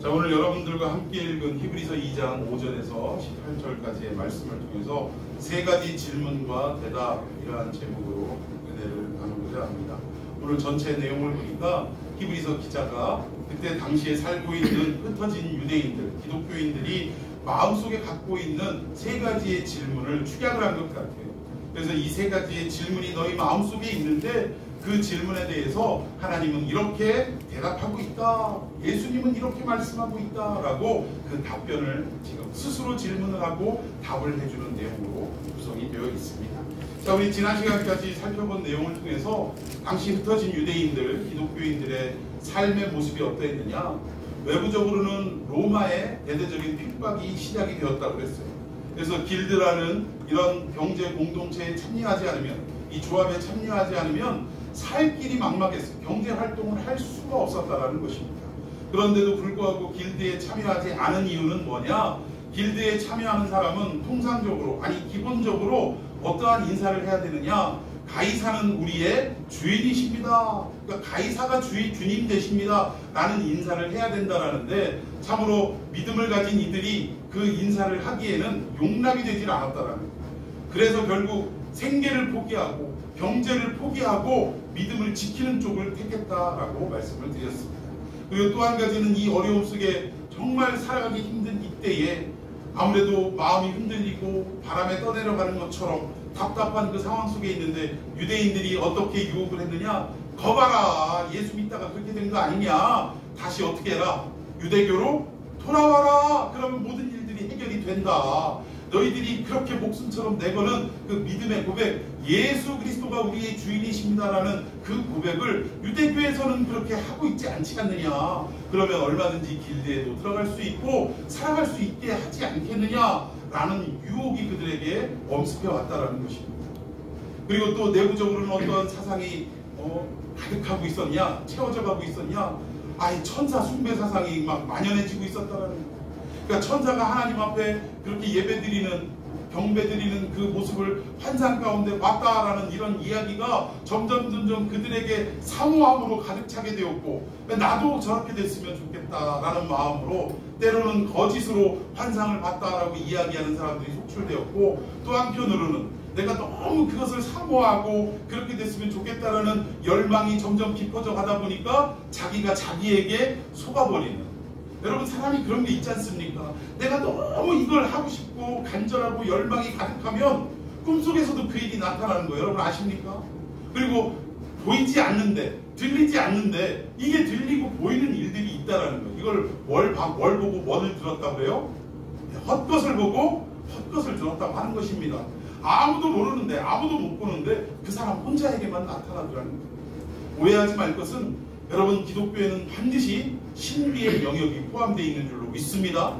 자, 오늘 여러분들과 함께 읽은 히브리서 2장 5절에서 18절까지의 말씀을 통해서 세 가지 질문과 대답, 이러한 제목으로 은혜를 나누고자 합니다. 오늘 전체 내용을 보니까 히브리서 기자가 그때 당시에 살고 있는 흩어진 유대인들, 기독교인들이 마음속에 갖고 있는 세 가지의 질문을 축약을 한 것 같아요. 그래서 이 세 가지의 질문이 너희 마음속에 있는데 그 질문에 대해서 하나님은 이렇게 대답하고 있다, 예수님은 이렇게 말씀하고 있다 라고 그 답변을 지금 스스로 질문을 하고 답을 해주는 내용으로 구성이 되어 있습니다. 자, 우리 지난 시간까지 살펴본 내용을 통해서 당시 흩어진 유대인들, 기독교인들의 삶의 모습이 어떠했느냐, 외부적으로는 로마의 대대적인 핍박이 시작이 되었다고 했어요. 그래서 길드라는 이런 경제 공동체에 참여하지 않으면, 이 조합에 참여하지 않으면 살 길이 막막했어요. 경제 활동을 할 수가 없었다라는 것입니다. 그런데도 불구하고 길드에 참여하지 않은 이유는 뭐냐? 길드에 참여하는 사람은 통상적으로, 아니 기본적으로 어떠한 인사를 해야 되느냐? 가이사는 우리의 주인이십니다. 그러니까 가이사가 주님 되십니다 라는 인사를 해야 된다라는데, 참으로 믿음을 가진 이들이 그 인사를 하기에는 용납이 되질 않았다라는 거예요. 그래서 결국 생계를 포기하고 경제를 포기하고 믿음을 지키는 쪽을 택했다라고 말씀을 드렸습니다. 그리고 또 한 가지는 이 어려움 속에 정말 살아가기 힘든 이때에 아무래도 마음이 흔들리고 바람에 떠내려가는 것처럼 답답한 그 상황 속에 있는데 유대인들이 어떻게 유혹을 했느냐? 거봐라, 예수 믿다가 그렇게 된 거 아니냐? 다시 어떻게 해라? 유대교로 돌아와라. 그러면 모든 일들이 해결이 된다. 너희들이 그렇게 목숨처럼 내거는 그 믿음의 고백, 예수 그리스도가 우리의 주인이십니다라는 그 고백을 유대교에서는 그렇게 하고 있지 않지 않느냐? 그러면 얼마든지 길드에도 들어갈 수 있고 살아갈 수 있게 하지 않겠느냐라는 유혹이 그들에게 엄습해 왔다라는 것입니다. 그리고 또 내부적으로는 어떤 사상이 가득하고 있었냐? 채워져 가고 있었냐? 아이, 천사 숭배 사상이 막 만연해지고 있었다라는 거예요. 그러니까 천사가 하나님 앞에 그렇게 예배드리는, 경배드리는 그 모습을 환상 가운데 봤다라는 이런 이야기가 점점 그들에게 사모함으로 가득 차게 되었고, 나도 저렇게 됐으면 좋겠다라는 마음으로 때로는 거짓으로 환상을 봤다라고 이야기하는 사람들이 속출되었고, 또 한편으로는 내가 너무 그것을 사모하고 그렇게 됐으면 좋겠다라는 열망이 점점 깊어져 가다 보니까 자기가 자기에게 속아버리는, 여러분 사람이 그런 게 있지 않습니까? 내가 너무 이걸 하고 싶고 간절하고 열망이 가득하면 꿈속에서도 그 일이 나타나는 거예요. 여러분 아십니까? 그리고 보이지 않는데, 들리지 않는데 이게 들리고 보이는 일들이 있다라는 거예요. 이걸 뭘 보고 뭐를 들었다고 해요? 헛것을 보고 헛것을 들었다고 하는 것입니다. 아무도 모르는데, 아무도 못 보는데 그 사람 혼자에게만 나타나더라는 거예요. 오해하지 말 것은, 여러분 기독교에는 반드시 신비의 영역이 포함되어 있는 줄로 믿습니다.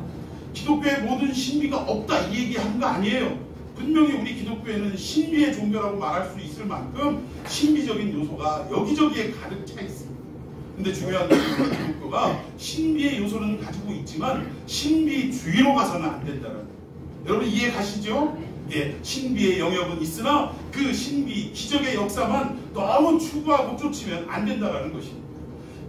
기독교의 모든 신비가 없다 이 얘기하는 거 아니에요. 분명히 우리 기독교에는 신비의 종교라고 말할 수 있을 만큼 신비적인 요소가 여기저기에 가득 차 있습니다. 근데 중요한 것은 기독교가 신비의 요소는 가지고 있지만 신비주의로 가서는 안 된다는 거예요. 여러분 이해 가시죠? 예, 신비의 영역은 있으나 그 신비, 기적의 역사만 너무 추구하고 쫓으면 안 된다는 것입니다.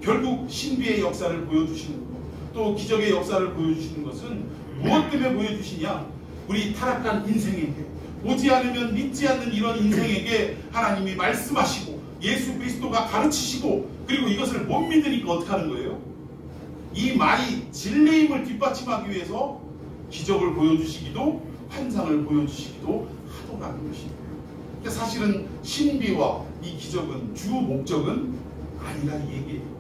결국 신비의 역사를 보여주시는 것, 또 기적의 역사를 보여주시는 것은 무엇 때문에 보여주시냐? 우리 타락한 인생에게, 보지 않으면 믿지 않는 이런 인생에게 하나님이 말씀하시고 예수 그리스도가 가르치시고, 그리고 이것을 못 믿으니까 어떻게 하는 거예요? 이 말이 진리임을 뒷받침하기 위해서 기적을 보여주시기도 환상을 보여주시기도 하더라는 것입니다. 그러니까 사실은 신비와 이 기적은 주 목적은 아니라 이 얘기예요.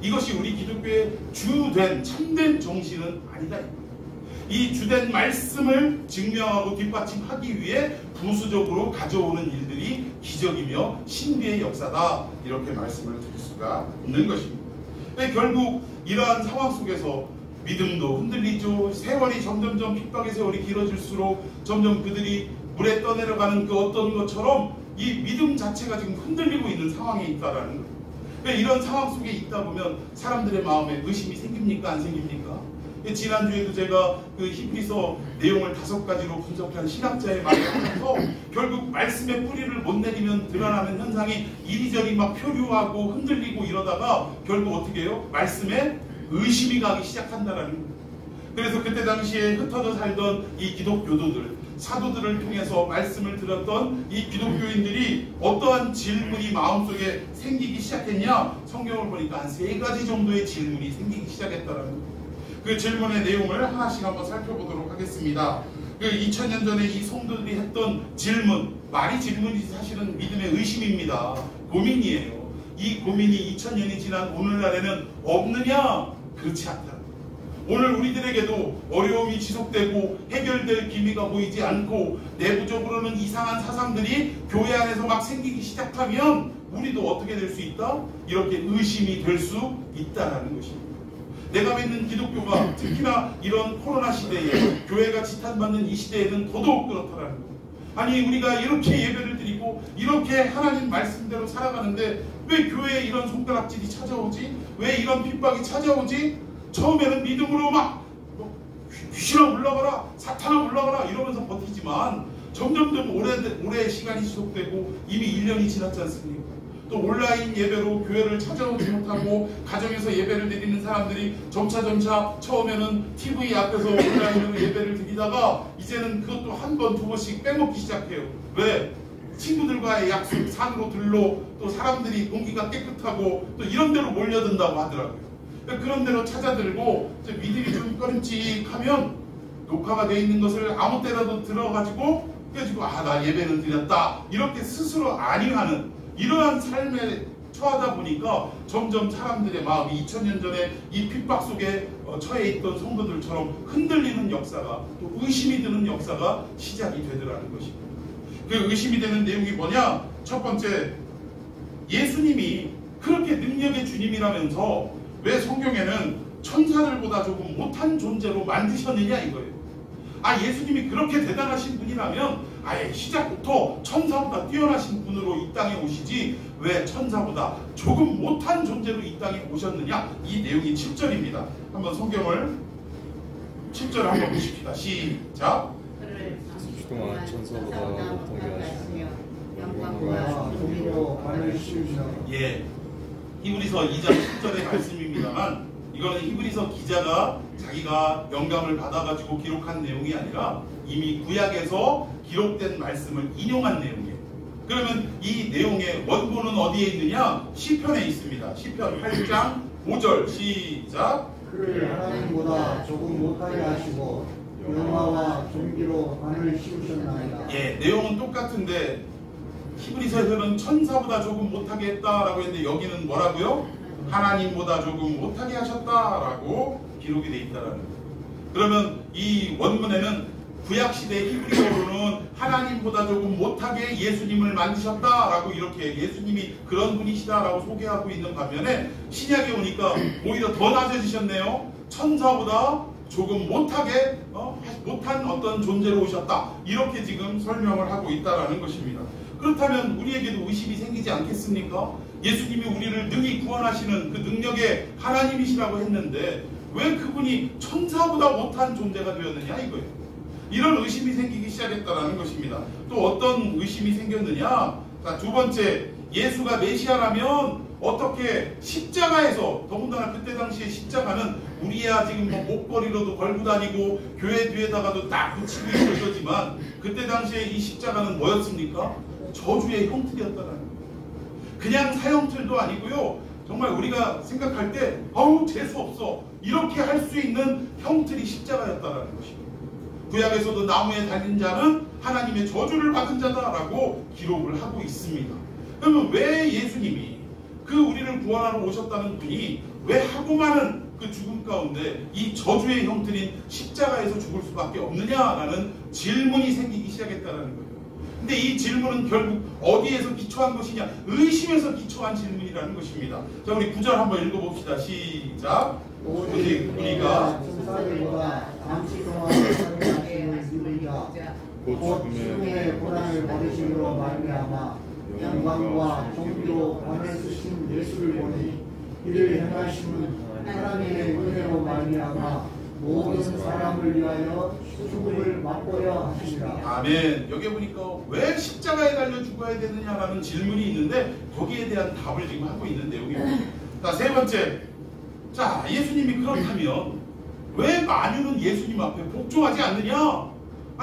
이것이 우리 기독교의 주된 참된 정신은 아니다. 이 주된 말씀을 증명하고 뒷받침하기 위해 부수적으로 가져오는 일들이 기적이며 신비의 역사다, 이렇게 말씀을 드릴 수가 있는 것입니다. 결국 이러한 상황 속에서 믿음도 흔들리죠. 세월이 점점점 핍박의 세월이 길어질수록 점점 그들이 물에 떠내려가는 그 어떤 것처럼 이 믿음 자체가 지금 흔들리고 있는 상황에 있다라는 거예요. 이런 상황 속에 있다 보면 사람들의 마음에 의심이 생깁니까? 안 생깁니까? 지난주에도 제가 그 히브리서 내용을 5가지로 분석한 신학자의 말을 하면서 결국 말씀의 뿌리를 못 내리면 드러나는 현상이 이리저리 막 표류하고 흔들리고 이러다가 결국 어떻게 해요? 말씀에 의심이 가기 시작한다라는 거예요. 그래서 그때 당시에 흩어져 살던 이 기독교도들, 사도들을 통해서 말씀을 들었던 이 기독교인들이 어떠한 질문이 마음속에 생기기 시작했냐? 성경을 보니까 한 3가지 정도의 질문이 생기기 시작했다라는 거예요. 그 질문의 내용을 하나씩 한번 살펴보도록 하겠습니다. 그 2000년 전에 이 성도들이 했던 질문, 말이 질문이 사실은 믿음의 의심입니다. 고민이에요. 이 고민이 2000년이 지난 오늘날에는 없느냐? 그렇지 않다. 오늘 우리들에게도 어려움이 지속되고 해결될 기미가 보이지 않고 내부적으로는 이상한 사상들이 교회 안에서 막 생기기 시작하면 우리도 어떻게 될 수 있다? 이렇게 의심이 될 수 있다는 것입니다. 내가 믿는 기독교가 특히나 이런 코로나 시대에 교회가 지탄받는 이 시대에는 더더욱 그렇다라는 거예요. 아니 우리가 이렇게 예배를 드리고 이렇게 하나님 말씀대로 살아가는데 왜 교회에 이런 손가락질이 찾아오지? 왜 이런 핍박이 찾아오지? 처음에는 믿음으로 막 귀신아 올라가라, 사탄아 올라가라 이러면서 버티지만 점점점 오래 시간이 지속되고 이미 1년이 지났지 않습니까? 또 온라인 예배로 교회를 찾아오지 못하고 가정에서 예배를 드리는 사람들이 점차 처음에는 TV 앞에서 온라인으로 예배를 드리다가 이제는 그것도 한 번, 2번씩 빼먹기 시작해요. 왜? 친구들과의 약속, 산으로 들러 또 사람들이 공기가 깨끗하고 또 이런 데로 몰려든다고 하더라고요. 그런 데로 찾아들고 믿음이 좀 꺼림칙하면 녹화가 되어 있는 것을 아무 때라도 들어가지고 나 예배는 드렸다 이렇게 스스로 안위하는 이러한 삶에 처하다 보니까 점점 사람들의 마음이 2000년 전에 이 핍박 속에 처해 있던 성도들처럼 흔들리는 역사가 또 의심이 드는 역사가 시작이 되더라는 것입니다. 그 의심이 되는 내용이 뭐냐? 첫 번째, 예수님이 그렇게 능력의 주님이라면서 왜 성경에는 천사들보다 조금 못한 존재로 만드셨느냐 이거예요. 예수님이 그렇게 대단하신 분이라면 아예 시작부터 천사보다 뛰어나신 분으로 이 땅에 오시지 왜 천사보다 조금 못한 존재로 이 땅에 오셨느냐? 이 내용이 7절입니다. 한번 성경을 7절 한번 보십시다. 시작. 동안 천사보다 못하게 하시며 영광과 종으로 관을 씌우시나. 예, 히브리서 2장 10절의 말씀입니다만 이거는 히브리서 기자가 자기가 영감을 받아가지고 기록한 내용이 아니라 이미 구약에서 기록된 말씀을 인용한 내용이에요. 그러면 이 내용의 원본은 어디에 있느냐? 시편에 있습니다. 시편 8장 5절 시작. 그를 하나님보다 조금 못하게 하시고 영화와 존귀로 관을 씌우셨나이다. 예, 내용은 똑같은데 히브리서에서는 천사보다 조금 못하게 했다라고 했는데 여기는 뭐라고요? 하나님보다 조금 못하게 하셨다라고 기록이 되어 있다라는 거예요. 그러면 이 원문에는 구약시대 히브리어로는 하나님보다 조금 못하게 예수님을 만드셨다라고 이렇게 예수님이 그런 분이시다라고 소개하고 있는 반면에 신약에 오니까 오히려 더 낮아지셨네요. 천사보다 조금 못하게 못한 어떤 존재로 오셨다 이렇게 지금 설명을 하고 있다라는 것입니다. 그렇다면 우리에게도 의심이 생기지 않겠습니까? 예수님이 우리를 능히 구원하시는 그 능력의 하나님이시라고 했는데 왜 그분이 천사보다 못한 존재가 되었느냐 이거예요. 이런 의심이 생기기 시작했다는 것입니다. 또 어떤 의심이 생겼느냐? 자, 두 번째, 예수가 메시아라면 어떻게 십자가에서, 더군다나 그때 당시에 십자가는 우리야 지금 목걸이로도 걸고 다니고 교회 뒤에다가도 딱 붙이고 있을 거지만 그때 당시에 이 십자가는 뭐였습니까? 저주의 형틀이었다는 거예요. 그냥 사형틀도 아니고요. 정말 우리가 생각할 때 재수없어 이렇게 할 수 있는 형틀이 십자가였다는 것입니다. 구약에서도 나무에 달린 자는 하나님의 저주를 받은 자다라고 기록을 하고 있습니다. 그러면 왜 예수님이 그 우리를 구원하러 오셨다는 분이 왜 하고 많은 그 죽음 가운데 이 저주의 형틀인 십자가에서 죽을 수밖에 없느냐라는 질문이 생기기 시작했다는 거예요. 근데 이 질문은 결국 어디에서 기초한 것이냐? 의심에서 기초한 질문이라는 것입니다. 자, 우리 9절 한번 읽어봅시다. 시작. 오직 우리가 천사들보다 잠시 동안 살아가시는 이유가 곧 죽음의 고난을 받으심으로 말미암아 영광과 존귀로 관을 쓰신 예수를 보니 이를 행하심은 하나님의 은혜로 말미암아 모든 사람을 위하여 죽음을 맛보려 하시니라. 아멘. 여기 보니까 왜 십자가에 달려 죽어야 되느냐라는 질문이 있는데 거기에 대한 답을 지금 하고 있는 내용입니다. 자, 세 번째, 자, 예수님이 그렇다면 왜 만유는 예수님 앞에 복종하지 않느냐?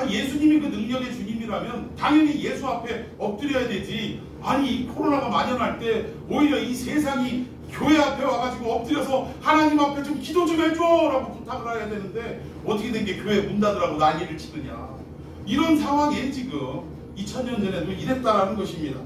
예수님이 그 능력의 주님이라면 당연히 예수 앞에 엎드려야 되지. 아니, 이 코로나가 만연할 때 오히려 이 세상이 교회 앞에 와가지고 엎드려서 하나님 앞에 좀 기도 좀 해줘 라고 부탁을 해야 되는데 어떻게 된 게 교회 문 닫으라고 난리를 치느냐. 이런 상황에 지금 2000년 전에도 이랬다라는 것입니다.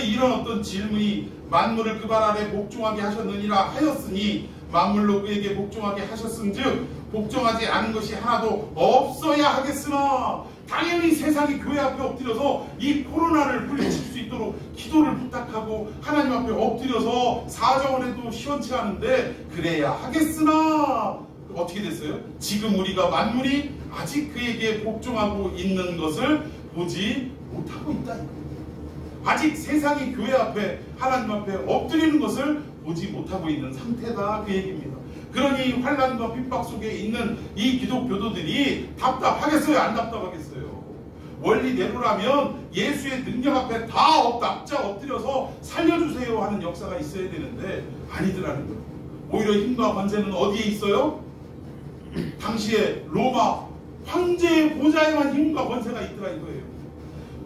이런 어떤 질문이 만물을 그 발 아래 복종하게 하셨느니라 하였으니 만물로 그에게 복종하게 하셨은즉 복종하지 않은 것이 하나도 없어야 하겠으나 당연히 세상이 교회 앞에 엎드려서 이 코로나를 물리칠 수 있도록 기도를 부탁하고 하나님 앞에 엎드려서 사정을 해도 시원치 않은데 그래야 하겠으나 어떻게 됐어요? 지금 우리가 만물이 아직 그에게 복종하고 있는 것을 보지 못하고 있다. 아직 세상이 교회 앞에 하나님 앞에 엎드리는 것을 보지 못하고 있는 상태다, 그 얘기입니다. 그러니 환난과 핍박 속에 있는 이 기독 교도들이 답답하겠어요? 안 답답하겠어요? 원리대로라면 예수의 능력 앞에 다 엎드려서 살려주세요 하는 역사가 있어야 되는데 아니더라는 거예요. 오히려 힘과 권세는 어디에 있어요? 당시에 로마 황제의 보좌에만 힘과 권세가 있더라 이거예요.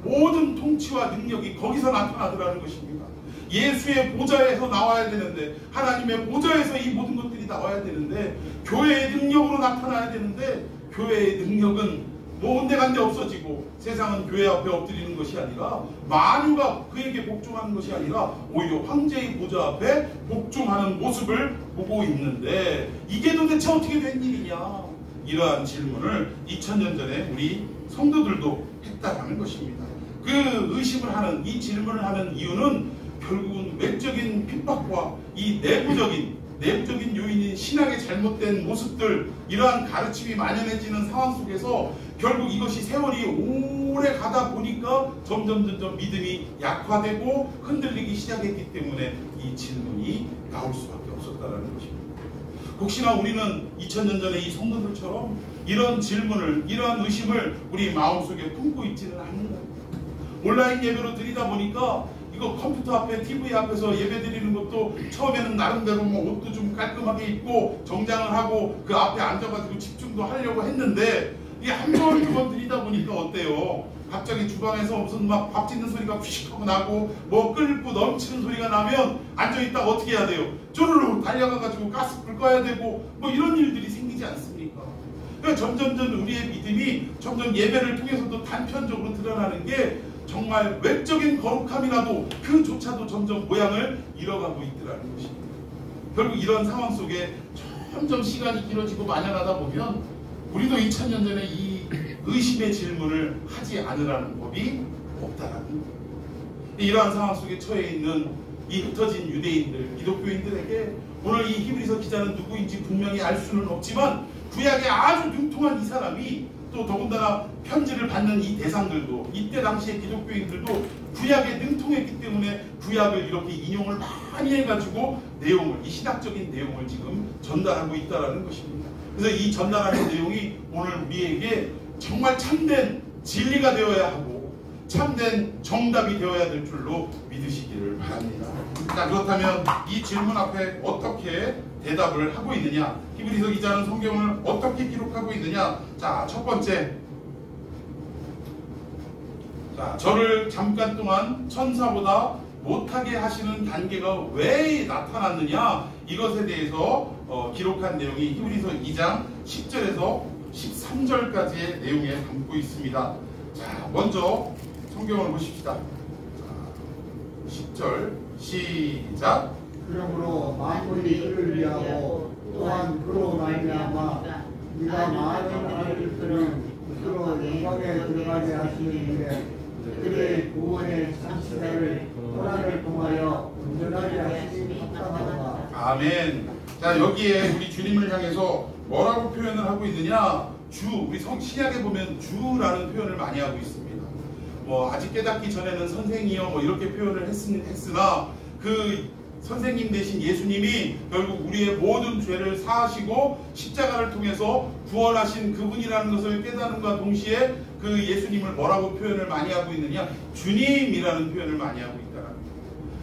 모든 통치와 능력이 거기서 나타나더라는 것입니다. 예수의 보좌에서 나와야 되는데, 하나님의 보좌에서 이 모든 것들이 나와야 되는데, 교회의 능력으로 나타나야 되는데, 교회의 능력은 뭐 온데간데 없어지고 세상은 교회 앞에 엎드리는 것이 아니라 만유가 그에게 복종하는 것이 아니라 오히려 황제의 보좌 앞에 복종하는 모습을 보고 있는데 이게 도대체 어떻게 된 일이냐, 이러한 질문을 2000년 전에 우리 성도들도 했다라는 것입니다. 그 의심을 하는, 이 질문을 하는 이유는 결국은 외적인 핍박과 이 내부적인 요인인 신앙의 잘못된 모습들, 이러한 가르침이 만연해지는 상황 속에서 결국 이것이 세월이 오래 가다 보니까 점점 믿음이 약화되고 흔들리기 시작했기 때문에 이 질문이 나올 수밖에 없었다는 것입니다. 혹시나 우리는 2000년 전에 이 성도들처럼 이런 질문을, 이러한 의심을 우리 마음속에 품고 있지는 않는다. 온라인 예배로 드리다 보니까 이거 컴퓨터 앞에, TV 앞에서 예배 드리는 것도 처음에는 나름대로 뭐 옷도 좀 깔끔하게 입고 정장을 하고 그 앞에 앉아가지고 집중도 하려고 했는데 이게 한 번, 두 번 드리다 보니까 어때요? 갑자기 주방에서 무슨 막 밥 짓는 소리가 휘식 하고 나고 뭐 끓고 넘치는 소리가 나면 앉아있다가 어떻게 해야 돼요? 쪼르르 달려가가지고 가스불 꺼야 되고 뭐 이런 일들이 생기지 않습니까? 그러니까 점점 우리의 믿음이 점점 예배를 통해서도 단편적으로 드러나는 게 정말 외적인 거룩함이라도 그조차도 점점 모양을 잃어가고 있더라는 것입니다. 결국 이런 상황 속에 점점 시간이 길어지고 만연하다 보면 우리도 2000년 전에 이 의심의 질문을 하지 않으라는 법이 없다라는 거예요. 이러한 상황 속에 처해 있는 이 흩어진 유대인들, 기독교인들에게 오늘 이 히브리서 기자는 누구인지 분명히 알 수는 없지만 구약에 아주 능통한 이 사람이 또 더군다나 편지를 받는 이 대상들도, 이때 당시의 기독교인들도 구약에 능통했기 때문에 구약을 이렇게 인용을 많이 해가지고 내용을, 이 신학적인 내용을 지금 전달하고 있다는 것입니다. 그래서 이 전달하는 내용이 오늘 우리에게 정말 참된 진리가 되어야 하고 참된 정답이 되어야 될 줄로 믿으시기를 바랍니다. 자, 그렇다면 이 질문 앞에 어떻게 대답을 하고 있느냐, 히브리서 기자는 성경을 어떻게 기록하고 있느냐. 자, 첫 번째, 자, 저를 잠깐 동안 천사보다 못하게 하시는 단계가 왜 나타났느냐, 이것에 대해서 기록한 내용이 히브리서 2장 10절에서 13절까지의 내용에 담고 있습니다. 자, 먼저 성경을 보십시다. 자, 10절 시작. 그러므로 만물이 그를 위하고 또한 그로 말미암아 네가 많은 아들들은 스스로 영광에 들어가게 하시는 일에 그들의 구원의 상시자를 호란을 통하여 온전하게 하시니 합당하다. 아멘. 자, 여기에 우리 주님을 향해서 뭐라고 표현을 하고 있느냐, 우리 신약에 보면 주라는 표현을 많이 하고 있습니다. 뭐 아직 깨닫기 전에는 선생이요 뭐 이렇게 표현을 했으나 그 선생님 대신 예수님이 결국 우리의 모든 죄를 사하시고 십자가를 통해서 구원하신 그분이라는 것을 깨닫는과 동시에 그 예수님을 뭐라고 표현을 많이 하고 있느냐, 주님이라는 표현을 많이 하고 있다는 거예요.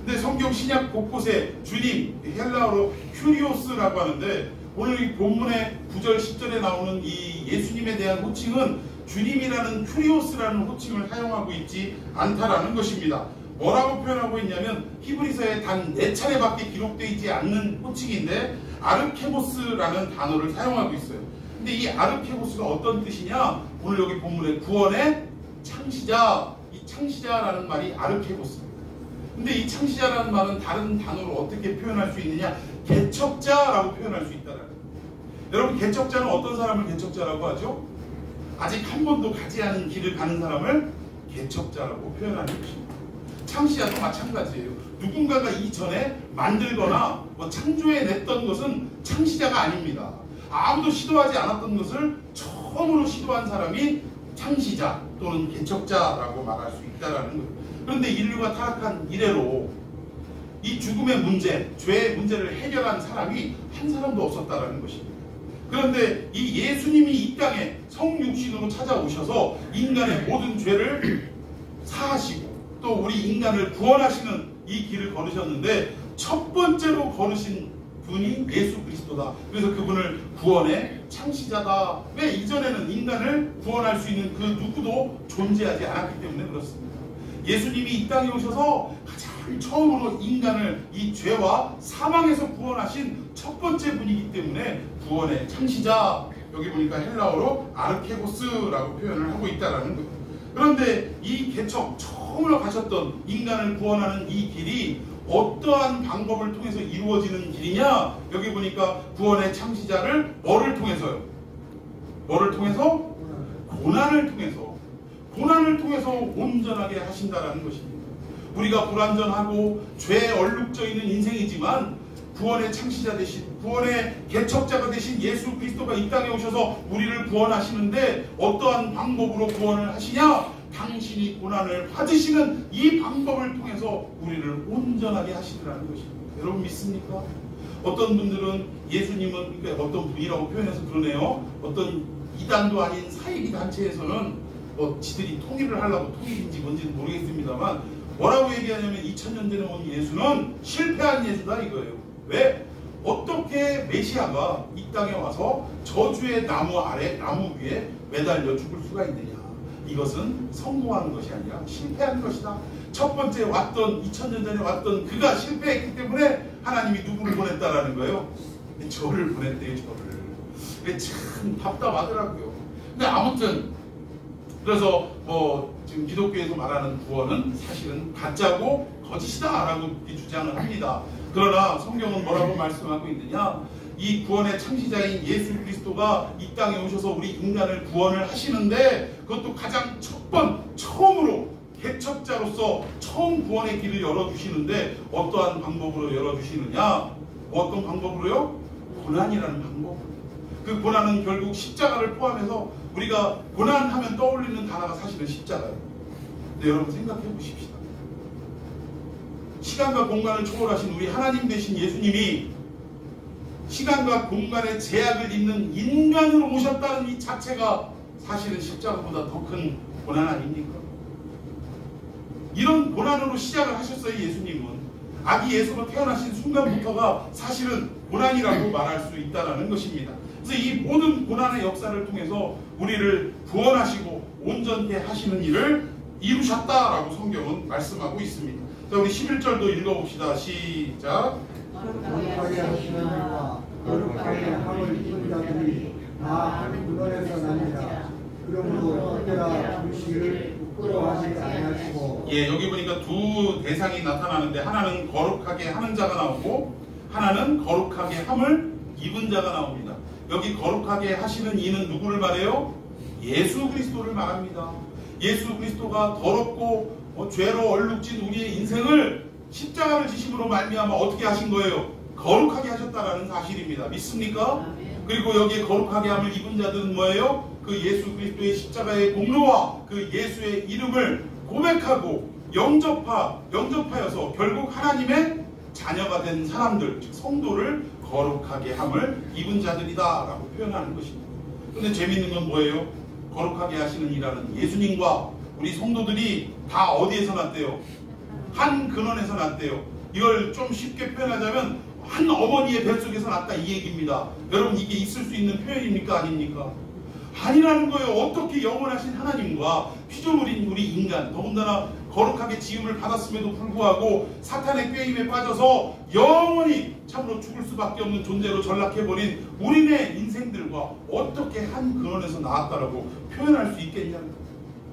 근데 성경 신약 곳곳에 주님, 헬라어로 큐리오스라고 하는데 오늘 이 본문의 9절 10절에 나오는 이 예수님에 대한 호칭은 주님이라는 큐리오스라는 호칭을 사용하고 있지 않다라는 것입니다. 뭐라고 표현하고 있냐면 히브리서에 단 4차례밖에 기록되어 있지 않는 호칭인데 아르케보스라는 단어를 사용하고 있어요. 근데 이 아르케보스가 어떤 뜻이냐? 오늘 여기 본문에 구원의 창시자, 이 창시자라는 말이 아르케보스입니다. 근데 이 창시자라는 말은 다른 단어로 어떻게 표현할 수 있느냐? 개척자라고 표현할 수 있다는 거예요. 여러분, 개척자는 어떤 사람을 개척자라고 하죠? 아직 한 번도 가지 않은 길을 가는 사람을 개척자라고 표현하는 것입니다. 창시자도 마찬가지예요. 누군가가 이전에 만들거나 창조해냈던 것은 창시자가 아닙니다. 아무도 시도하지 않았던 것을 처음으로 시도한 사람이 창시자 또는 개척자라고 말할 수 있다는 거예요. 그런데 인류가 타락한 이래로 이 죽음의 문제, 죄의 문제를 해결한 사람이 한 사람도 없었다는 것입니다. 그런데 이 예수님이 이 땅에 성육신으로 찾아오셔서 인간의 모든 죄를 사하시고 또 우리 인간을 구원하시는 이 길을 걸으셨는데 첫 번째로 걸으신 분이 예수 그리스도다. 그래서 그분을 구원의 창시자다. 왜? 이전에는 인간을 구원할 수 있는 그 누구도 존재하지 않았기 때문에 그렇습니다. 예수님이 이 땅에 오셔서 가장 처음으로 인간을 이 죄와 사망에서 구원하신 첫 번째 분이기 때문에 구원의 창시자, 여기 보니까 헬라어로 아르케고스라고 표현을 하고 있다는 거예요. 그런데 이 개척 처음으로 가셨던 인간을 구원하는 이 길이 어떠한 방법을 통해서 이루어지는 길이냐? 여기 보니까 구원의 창시자를 뭐를 통해서요? 뭐를 통해서? 고난을 통해서 온전하게 하신다라는 것입니다. 우리가 불완전하고 죄에 얼룩져 있는 인생이지만 구원의 창시자 되신, 구원의 개척자가 되신 예수 그리스도가 이 땅에 오셔서 우리를 구원하시는데 어떠한 방법으로 구원을 하시냐? 당신이 고난을 받으시는 이 방법을 통해서 우리를 온전하게 하시더라는 것입니다. 여러분 믿습니까? 어떤 분들은 예수님은, 그러니까 어떤 분이라고 표현해서 그러네요. 어떤 이단도 아닌 사이비 단체에서는 지들이 통일을 하려고, 통일인지 뭔지는 모르겠습니다만 뭐라고 얘기하냐면 2000년 전에 온 예수는 실패한 예수다 이거예요. 왜? 어떻게 메시아가 이 땅에 와서 저주의 나무 아래, 나무 위에 매달려 죽을 수가 있느냐? 이것은 성공한 것이 아니라 실패한 것이다. 첫 번째 왔던, 2000년 전에 왔던 그가 실패했기 때문에 하나님이 누구를 보냈다라는 거예요? 저를 보냈대요, 저를. 참 답답하더라고요. 근데 아무튼 그래서 지금 기독교에서 말하는 구원은 사실은 가짜고 거짓이다라고 주장을 합니다. 그러나 성경은 뭐라고 말씀하고 있느냐? 이 구원의 창시자인 예수 그리스도가 이 땅에 오셔서 우리 인간을 구원을 하시는데 그것도 가장 처음으로 개척자로서 처음 구원의 길을 열어주시는데 어떠한 방법으로 열어주시느냐? 어떤 방법으로요? 고난이라는 방법. 그 고난은 결국 십자가를 포함해서 우리가 고난하면 떠올리는 단어가 사실은 십자가예요. 근데 여러분 생각해 보십시다. 시간과 공간을 초월하신 우리 하나님 되신 예수님이 시간과 공간의 제약을 잇는 인간으로 오셨다는 이 자체가 사실은 십자가보다 더 큰 고난 아닙니까? 이런 고난으로 시작을 하셨어요. 예수님은 아기 예수가 태어나신 순간부터가 사실은 고난이라고 말할 수 있다는 것입니다. 그래서 이 모든 고난의 역사를 통해서 우리를 구원하시고 온전케 하시는 일을 이루셨다라고 성경은 말씀하고 있습니다. 자, 우리 11절도 읽어봅시다. 시작. 거룩하게 하시는 이와 거룩하게 함을 입은 자들이 다 그분에서 납니다. 그러므로 특별한 음식을 부끄러워하지 아니하시고. 예, 여기 보니까 두 대상이 나타나는데 하나는 거룩하게 하는 자가 나오고 하나는 거룩하게 함을 입은 자가 나옵니다. 여기 거룩하게 하시는 이는 누구를 말해요? 예수 그리스도를 말합니다. 예수 그리스도가 더럽고 죄로 얼룩진 우리의 인생을 십자가를 지심으로 말미암아 어떻게 하신 거예요? 거룩하게 하셨다라는 사실입니다. 믿습니까? 그리고 여기에 거룩하게 함을 입은 자들은 뭐예요? 그 예수 그리스도의 십자가의 공로와 그 예수의 이름을 고백하고 영접하여서 결국 하나님의 자녀가 된 사람들, 즉 성도를 거룩하게 함을 입은 자들이다 라고 표현하는 것입니다. 그런데 재밌는 건 뭐예요? 거룩하게 하시는 이라는 예수님과 우리 성도들이 다 어디에서 났대요? 한 근원에서 났대요. 이걸 좀 쉽게 표현하자면 한 어머니의 뱃속에서 났다 이 얘기입니다. 여러분 이게 있을 수 있는 표현입니까? 아닙니까? 아니라는 거예요. 어떻게 영원하신 하나님과 피조물인 우리 인간, 더군다나 거룩하게 지음을 받았음에도 불구하고 사탄의 꾀임에 빠져서 영원히 참으로 죽을 수밖에 없는 존재로 전락해버린 우리네 인생들과 어떻게 한 근원에서 나왔다라고 표현할 수 있겠냐는 거예요.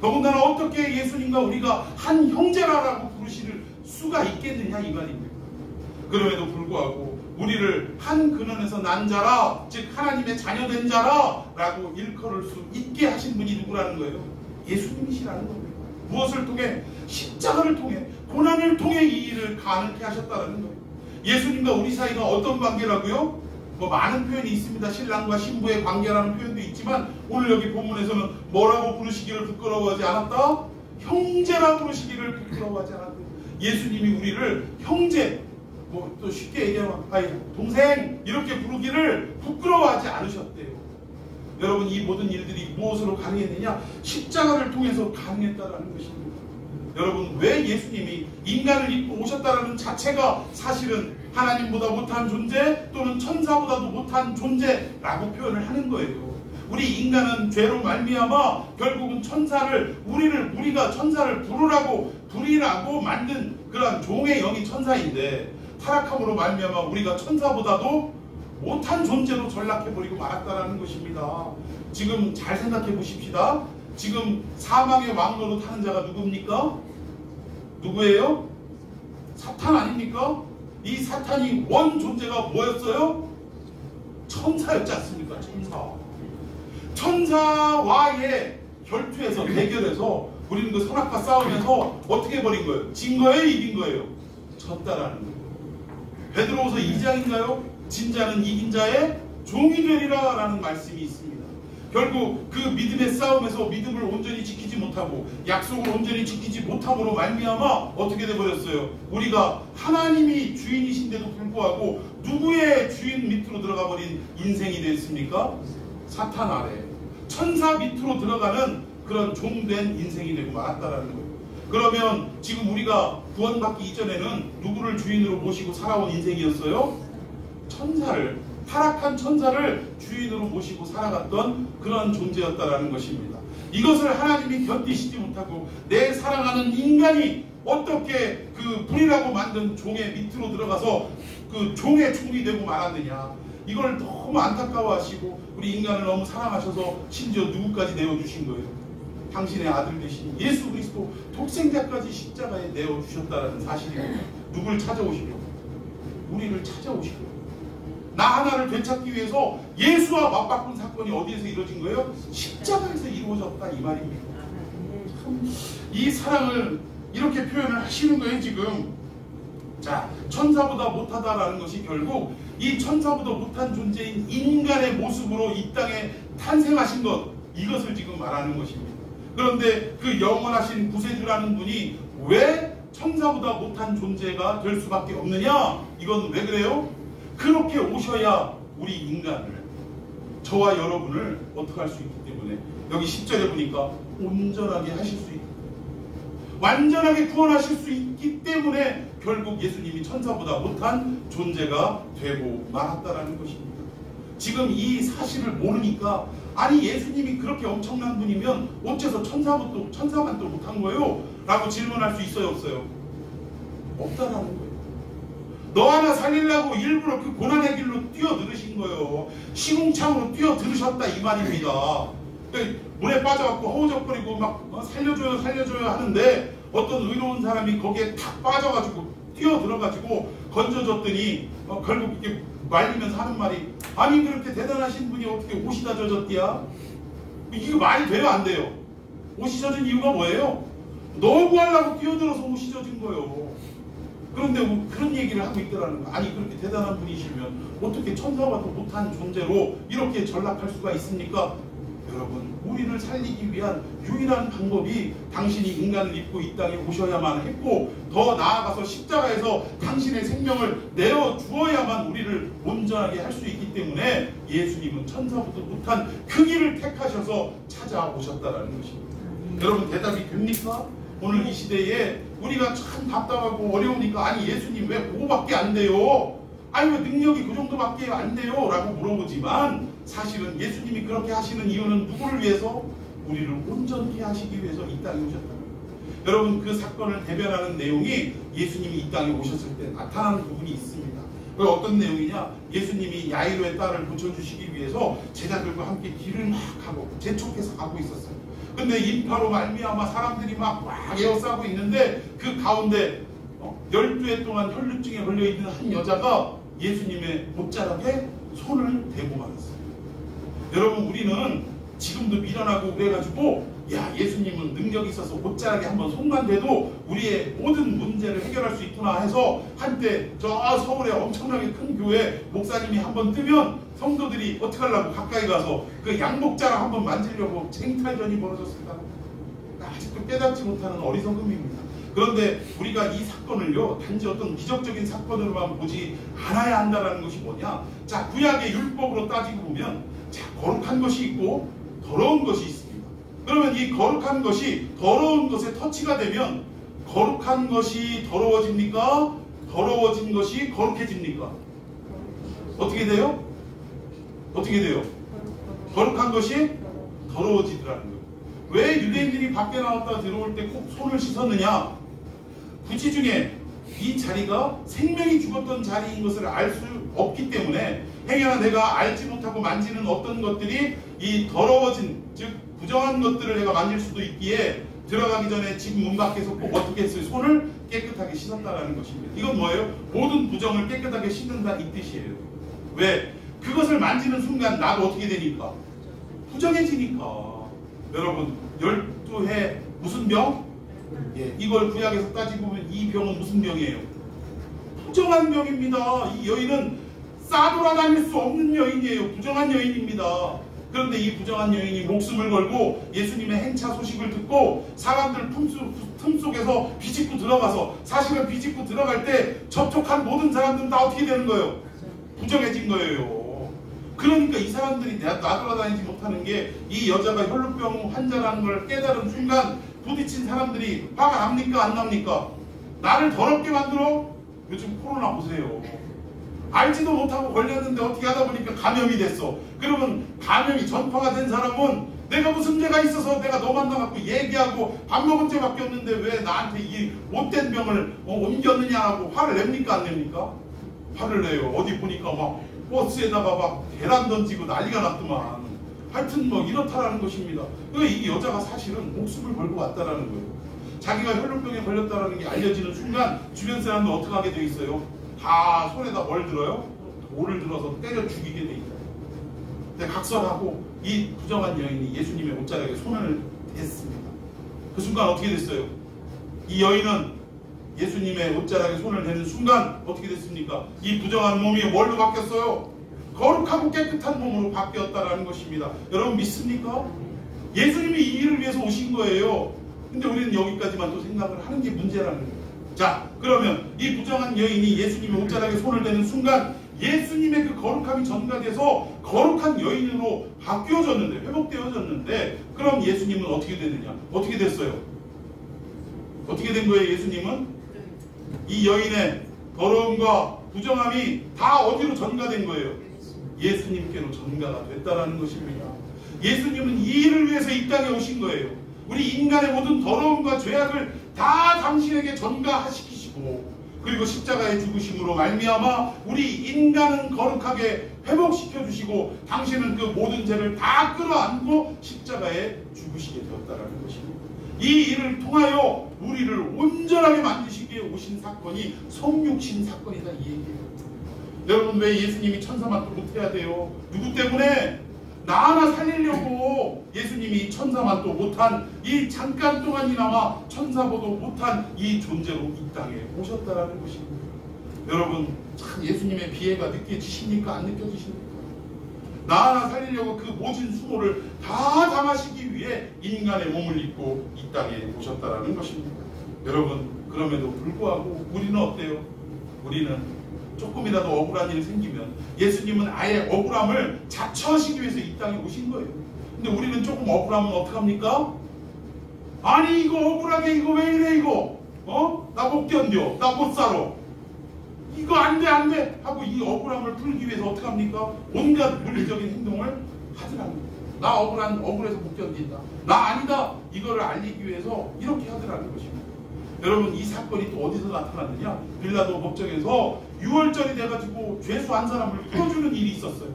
더군다나 어떻게 예수님과 우리가 한 형제라고 부르실 수가 있겠느냐 이 말입니다. 그럼에도 불구하고 우리를 한 근원에서 난 자라, 즉 하나님의 자녀된 자라 라고 일컬을 수 있게 하신 분이 누구라는 거예요? 예수님이시라는 겁니다. 무엇을 통해? 십자가를 통해, 고난을 통해 이 일을 가능케 하셨다는 거예요. 예수님과 우리 사이가 어떤 관계라고요? 뭐 많은 표현이 있습니다. 신랑과 신부의 관계라는 표현도 있지만 오늘 여기 본문에서는 뭐라고 부르시기를 부끄러워하지 않았다? 형제라 부르시기를 부끄러워하지 않았다. 예수님이 우리를 형제, 뭐 또 쉽게 얘기하면 동생 이렇게 부르기를 부끄러워하지 않으셨대요. 여러분 이 모든 일들이 무엇으로 가능했느냐? 십자가를 통해서 가능했다라는 것입니다. 여러분 왜 예수님이 인간을 입고 오셨다는 자체가 사실은 하나님보다 못한 존재 또는 천사보다도 못한 존재라고 표현을 하는 거예요. 우리 인간은 죄로 말미암아 결국은 우리가 천사를 부리라고 만든 그런 종의 영이 천사인데 타락함으로 말미암아 우리가 천사보다도 못한 존재로 전락해버리고 말았다라는 것입니다. 지금 잘 생각해 보십시다. 지금 사망의 왕노릇 하는 자가 누굽니까? 누구예요? 사탄 아닙니까? 이 사탄이 원 존재가 뭐였어요? 천사였지 않습니까? 천사와의 결투에서 대결에서 우리는 그 선악과 싸우면서 어떻게 해버린 거예요? 진 거예요? 이긴 거예요? 졌다라는 거예요. 베드로후서 2장인가요? 진자는 이긴 자의 종이 되리라 라는 말씀이 있습니다. 결국 그 믿음의 싸움에서 믿음을 온전히 지키지 못하고 약속을 온전히 지키지 못함으로 말미암아 어떻게 돼버렸어요? 우리가 하나님이 주인이신데도 불구하고 누구의 주인 밑으로 들어가 버린 인생이 됐습니까? 사탄 아래 천사 밑으로 들어가는 그런 종된 인생이 되고 말았다라는 거예요. 그러면 지금 우리가 구원받기 이전에는 누구를 주인으로 모시고 살아온 인생이었어요? 타락한 천사를 주인으로 모시고 살아갔던 그런 존재였다라는 것입니다. 이것을 하나님이 견디시지 못하고 내 사랑하는 인간이 어떻게 그 불이라고 만든 종의 밑으로 들어가서 그 종의 종이 되고 말았느냐. 이걸 너무 안타까워하시고 우리 인간을 너무 사랑하셔서 심지어 누구까지 내어주신 거예요? 당신의 아들 되신 예수 그리스도 독생자까지 십자가에 내어주셨다는 사실입니다. 누굴 찾아오시려고? 우리를 찾아오시려고. 나 하나를 되찾기 위해서 예수와 맞바꾼 사건이 어디에서 이루어진 거예요? 십자가에서 이루어졌다 이 말입니다. 참, 이 사랑을 이렇게 표현을 하시는 거예요 지금. 자, 천사보다 못하다라는 것이 결국 이 천사보다 못한 존재인 인간의 모습으로 이 땅에 탄생하신 것, 이것을 지금 말하는 것입니다. 그런데 그 영원하신 구세주라는 분이 왜 천사보다 못한 존재가 될 수밖에 없느냐? 이건 왜 그래요? 그렇게 오셔야 우리 인간을, 저와 여러분을 어떻게 할 수 있기 때문에 여기 10절에 보니까 온전하게 하실 수 있고 완전하게 구원하실 수 있기 때문에 결국 예수님이 천사보다 못한 존재가 되고 말았다라는 것입니다. 지금 이 사실을 모르니까 아니 예수님이 그렇게 엄청난 분이면 어째서 천사만 또 못한 거예요? 라고 질문할 수 있어요 없어요? 없다라는 거예요. 너 하나 살리려고 일부러 그 고난의 길로 뛰어들으신 거예요. 시궁창으로 뛰어들으셨다 이 말입니다. 물에 빠져갖고 허우적거리고 막 살려줘요 하는데 어떤 의로운 사람이 거기에 탁 빠져가지고 뛰어들어가지고 건져줬더니 결국 이렇게 말리면서 하는 말이 아니 그렇게 대단하신 분이 어떻게 옷이 다 젖었디야? 이거 말이 돼요 안 돼요? 옷이 젖은 이유가 뭐예요? 너 구하려고 뛰어들어서 옷이 젖은 거예요. 그런데 그런 얘기를 하고 있더라는 거예요. 아니 그렇게 대단한 분이시면 어떻게 천사와도 못한 존재로 이렇게 전락할 수가 있습니까? 여러분 우리를 살리기 위한 유일한 방법이 당신이 인간을 입고 이 땅에 오셔야만 했고 더 나아가서 십자가에서 당신의 생명을 내어주어야만 우리를 온전하게 할 수 있기 때문에 예수님은 천사보다 못한 그 길을 택하셔서 찾아오셨다는 것입니다. 여러분 대답이 됩니까? 오늘 이 시대에 우리가 참 답답하고 어려우니까 아니 예수님 왜 그거밖에 안 돼요? 아니 왜 능력이 그 정도밖에 안 돼요? 라고 물어보지만 사실은 예수님이 그렇게 하시는 이유는 누구를 위해서? 우리를 온전케 하시기 위해서 이 땅에 오셨다. 여러분 그 사건을 대변하는 내용이 예수님이 이 땅에 오셨을 때 나타나는 부분이 있습니다. 그 어떤 내용이냐? 예수님이 야이로의 딸을 고쳐주시기 위해서 제자들과 함께 길을 막 가고 재촉해서 가고 있었어요. 근데 인파로 말미암아 사람들이 막 에워싸고 있는데 그 가운데 12해 동안 혈루증에 걸려있는 한 여자가 예수님의 옷자락에 손을 대고 말았어요. 여러분 우리는 지금도 미련하고 그래가지고 야 예수님은 능력이 있어서 옷자락에 한번 손만 대도 우리의 모든 문제를 해결할 수 있구나 해서 한때 저 서울에 엄청나게 큰 교회 목사님이 한번 뜨면 성도들이 어떻게 하려고 가까이 가서 그 양복자락 한번 만지려고 쟁탈전이 벌어졌습니다. 아직도 깨닫지 못하는 어리석음입니다. 그런데 우리가 이 사건을요 단지 어떤 기적적인 사건으로만 보지 않아야 한다는 것이 뭐냐? 자 구약의 율법으로 따지고 보면 자 거룩한 것이 있고 더러운 것이 있습니다. 그러면 이 거룩한 것이 더러운 것에 터치가 되면 거룩한 것이 더러워집니까? 더러워진 것이 거룩해집니까? 어떻게 돼요? 어떻게 돼요? 거룩한 것이 더러워지더라는 거예요. 왜 유대인들이 밖에 나왔다 들어올 때 꼭 손을 씻었느냐? 구치 중에 이 자리가 생명이 죽었던 자리인 것을 알 수 없기 때문에 행여나 내가 알지 못하고 만지는 어떤 것들이 이 더러워진 즉 부정한 것들을 내가 만질 수도 있기에 들어가기 전에 집 문 밖에서 꼭 어떻게 했어요? 손을 깨끗하게 씻었다라는 것입니다. 이건 뭐예요? 모든 부정을 깨끗하게 씻는다 이 뜻이에요. 왜? 그것을 만지는 순간 나도 어떻게 되니까? 부정해지니까. 여러분 12해 무슨 병? 예, 이걸 구약에서 따지고 보면 이 병은 무슨 병이에요? 부정한 병입니다. 이 여인은 싸돌아다닐 수 없는 여인이에요. 부정한 여인입니다. 그런데 이 부정한 여인이 목숨을 걸고 예수님의 행차 소식을 듣고 사람들 틈 속에서 비집고 들어가서 사실은 비집고 들어갈 때 접촉한 모든 사람들은 다 어떻게 되는 거예요? 부정해진 거예요. 그러니까 이 사람들이 나돌아다니지 못하는 게 이 여자가 혈루병 환자라는 걸 깨달은 순간 부딪힌 사람들이 화가 납니까? 안 납니까? 나를 더럽게 만들어? 요즘 코로나 보세요. 알지도 못하고 걸렸는데 어떻게 하다 보니까 감염이 됐어. 그러면 감염이 전파가 된 사람은 내가 무슨 죄가 있어서 내가 너 만나갖고 얘기하고 밥 먹은 죄밖에 없는데 왜 나한테 이 못된 병을 옮겼느냐고 화를 냅니까? 안 냅니까? 화를 내요. 어디 보니까 막 버스에다가 막 계란 던지고 난리가 났더만. 하여튼 뭐 이렇다라는 것입니다. 이 여자가 사실은 목숨을 걸고 왔다라는 거예요. 자기가 혈루병에 걸렸다라는 게 알려지는 순간 주변 사람들 어떻게 하게 돼 있어요? 다 손에다 뭘 들어요? 돌을 들어서 때려 죽이게 돼 있다. 근데 각설하고 이 부정한 여인이 예수님의 옷자락에 손을 댔습니다. 그 순간 어떻게 됐어요? 이 여인은 예수님의 옷자락에 손을 대는 순간 어떻게 됐습니까? 이 부정한 몸이 뭘로 바뀌었어요? 거룩하고 깨끗한 몸으로 바뀌었다라는 것입니다. 여러분 믿습니까? 예수님이 이 일을 위해서 오신 거예요. 근데 우리는 여기까지만 또 생각을 하는 게 문제라는 거예요. 자, 그러면 이 부정한 여인이 예수님의 옷자락에 손을 대는 순간 예수님의 그 거룩함이 전가돼서 거룩한 여인으로 바뀌어졌는데, 회복되어졌는데, 그럼 예수님은 어떻게 되느냐? 어떻게 됐어요? 어떻게 된 거예요, 예수님은? 이 여인의 더러움과 부정함이 다 어디로 전가된 거예요? 예수님께로 전가가 됐다라는 것입니다. 예수님은 이 일을 위해서 이 땅에 오신 거예요. 우리 인간의 모든 더러움과 죄악을 다 당신에게 전가시키시고 그리고 십자가의 죽으심으로 말미암아 우리 인간은 거룩하게 회복시켜 주시고 당신은 그 모든 죄를 다 끌어안고 십자가에 죽으시게 되었다라는 것입니다. 이 일을 통하여 우리를 온전하게 만드시기에 오신 사건이 성육신 사건이다 이 얘기예요. 여러분 왜 예수님이 천사만도 못해야 돼요? 누구 때문에? 나 하나 살리려고 예수님이 천사만도 못한 이 잠깐 동안이나마 천사보도 못한 이 존재로 이 땅에 오셨다라는 것입니다. 여러분 참 예수님의 비애가 느껴지십니까? 안 느껴지십니까? 나 하나 살리려고 그 모진 수모를 다 당하시기 위해 인간의 몸을 입고 이 땅에 오셨다라는 것입니다. 여러분 그럼에도 불구하고 우리는 어때요? 우리는 조금이라도 억울한 일이 생기면 예수님은 아예 억울함을 자처하시기 위해서 이 땅에 오신 거예요. 근데 우리는 조금 억울하면 어떡합니까? 아니 이거 억울하게 이거 왜 이래 이거 나 못 견뎌 나 못 살아 이거 안 돼 하고 이 억울함을 풀기 위해서 어떻게 합니까? 온갖 물리적인 행동을 하더라고요. 나 억울해서 못 견딘다. 나 아니다. 이거를 알리기 위해서 이렇게 하더라는 것입니다. 여러분 이 사건이 또 어디서 나타났느냐? 빌라도 법정에서 6월절이 돼가지고 죄수 한 사람을 풀어주는 일이 있었어요.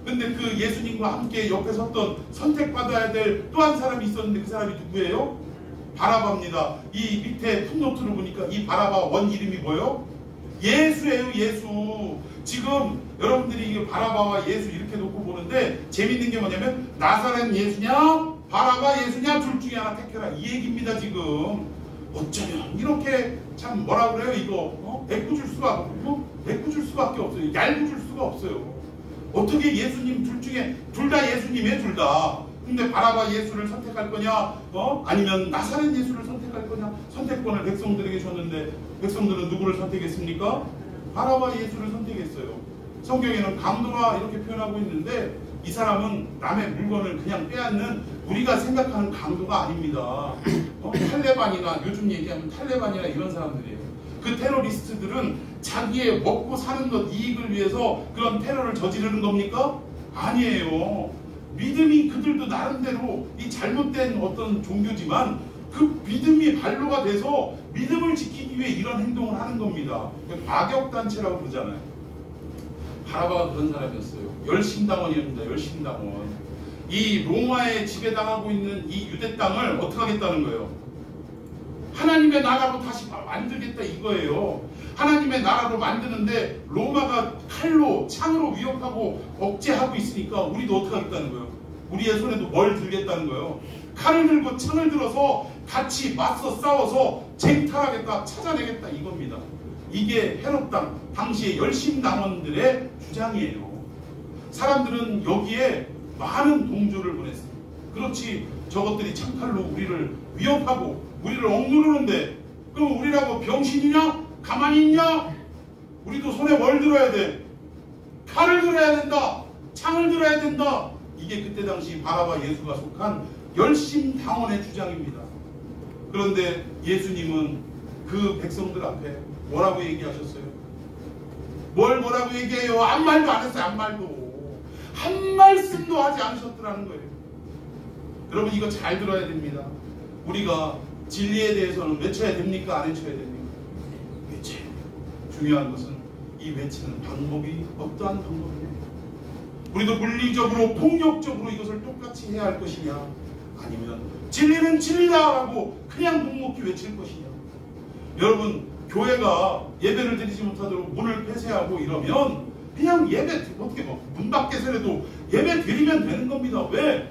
근데 그 예수님과 함께 옆에 섰던 선택받아야 될 또 한 사람이 있었는데 그 사람이 누구예요? 바라바입니다. 이 밑에 풋노트를 보니까 이 바라바 원 이름이 뭐예요? 예수예요. 예수. 지금 여러분들이 이 바라바와 예수 이렇게 놓고 보는데 재밌는 게 뭐냐면 나사렛 예수냐 바라바 예수냐 둘 중에 하나 택해라 이 얘기입니다. 지금 어쩌면 이렇게 참 뭐라 그래요 이거 애꿎을 수밖에 없어요. 얄궂을 수가 없어요. 어떻게 예수님 둘 중에 둘 다 예수님이에요. 둘 다. 근데 바라바 예수를 선택할 거냐 아니면 나사렛 예수를 선택할 거냐 선택권을 백성들에게 줬는데 백성들은 누구를 선택했습니까? 바라바 예수를 선택했어요. 성경에는 강도라 이렇게 표현하고 있는데 이 사람은 남의 물건을 그냥 빼앗는 우리가 생각하는 강도가 아닙니다. 탈레반이나 요즘 얘기하면 탈레반이나 이런 사람들이에요. 그 테러리스트들은 자기의 먹고 사는 것 이익을 위해서 그런 테러를 저지르는 겁니까? 아니에요. 믿음이 그들도 나름대로 이 잘못된 어떤 종교지만 그 믿음이 발로가 돼서 믿음을 지키기 위해 이런 행동을 하는 겁니다. 악역단체라고 그러잖아요. 바라바가 그런 사람이었어요. 열심당원이었습니다. 열심당원. 이 로마에 지배당하고 있는 이 유대 땅을 어떻게 하겠다는 거예요? 하나님의 나라로 다시 만들겠다 이거예요. 하나님의 나라로 만드는데 로마가 칼로 창으로 위협하고 억제하고 있으니까 우리도 어떻게 하겠다는 거예요? 우리의 손에도 뭘 들겠다는 거예요? 칼을 들고 창을 들어서 같이 맞서 싸워서 쟁탈하겠다 찾아내겠다 이겁니다. 이게 헤롯 당시의 열심당원들의 주장이에요. 사람들은 여기에 많은 동조를 보냈어요. 그렇지 저것들이 창칼로 우리를 위협하고 우리를 억누르는데 그럼 우리라고 병신이냐? 가만히 있냐? 우리도 손에 뭘 들어야 돼? 칼을 들어야 된다. 창을 들어야 된다. 이게 그때 당시 바라바 예수가 속한 열심당원의 주장입니다. 그런데 예수님은 그 백성들 앞에 뭐라고 얘기하셨어요? 뭐라고 얘기해요? 아무 말도 안 했어요. 아무 말도. 한 말씀도 하지 않으셨더라는 거예요. 여러분 이거 잘 들어야 됩니다. 우리가 진리에 대해서는 외쳐야 됩니까? 안 외쳐야 됩니까? 외쳐야 돼요. 중요한 것은 이 외치는 방법이 어떠한 방법이냐. 우리도 물리적으로 폭력적으로 이것을 똑같이 해야 할 것이냐 아니면 진리는 진리다라고 그냥 묵묵히 외칠 것이냐. 여러분 교회가 예배를 드리지 못하도록 문을 폐쇄하고 이러면 그냥 예배 어떻게 문 밖에서라도 예배 드리면 되는 겁니다. 왜?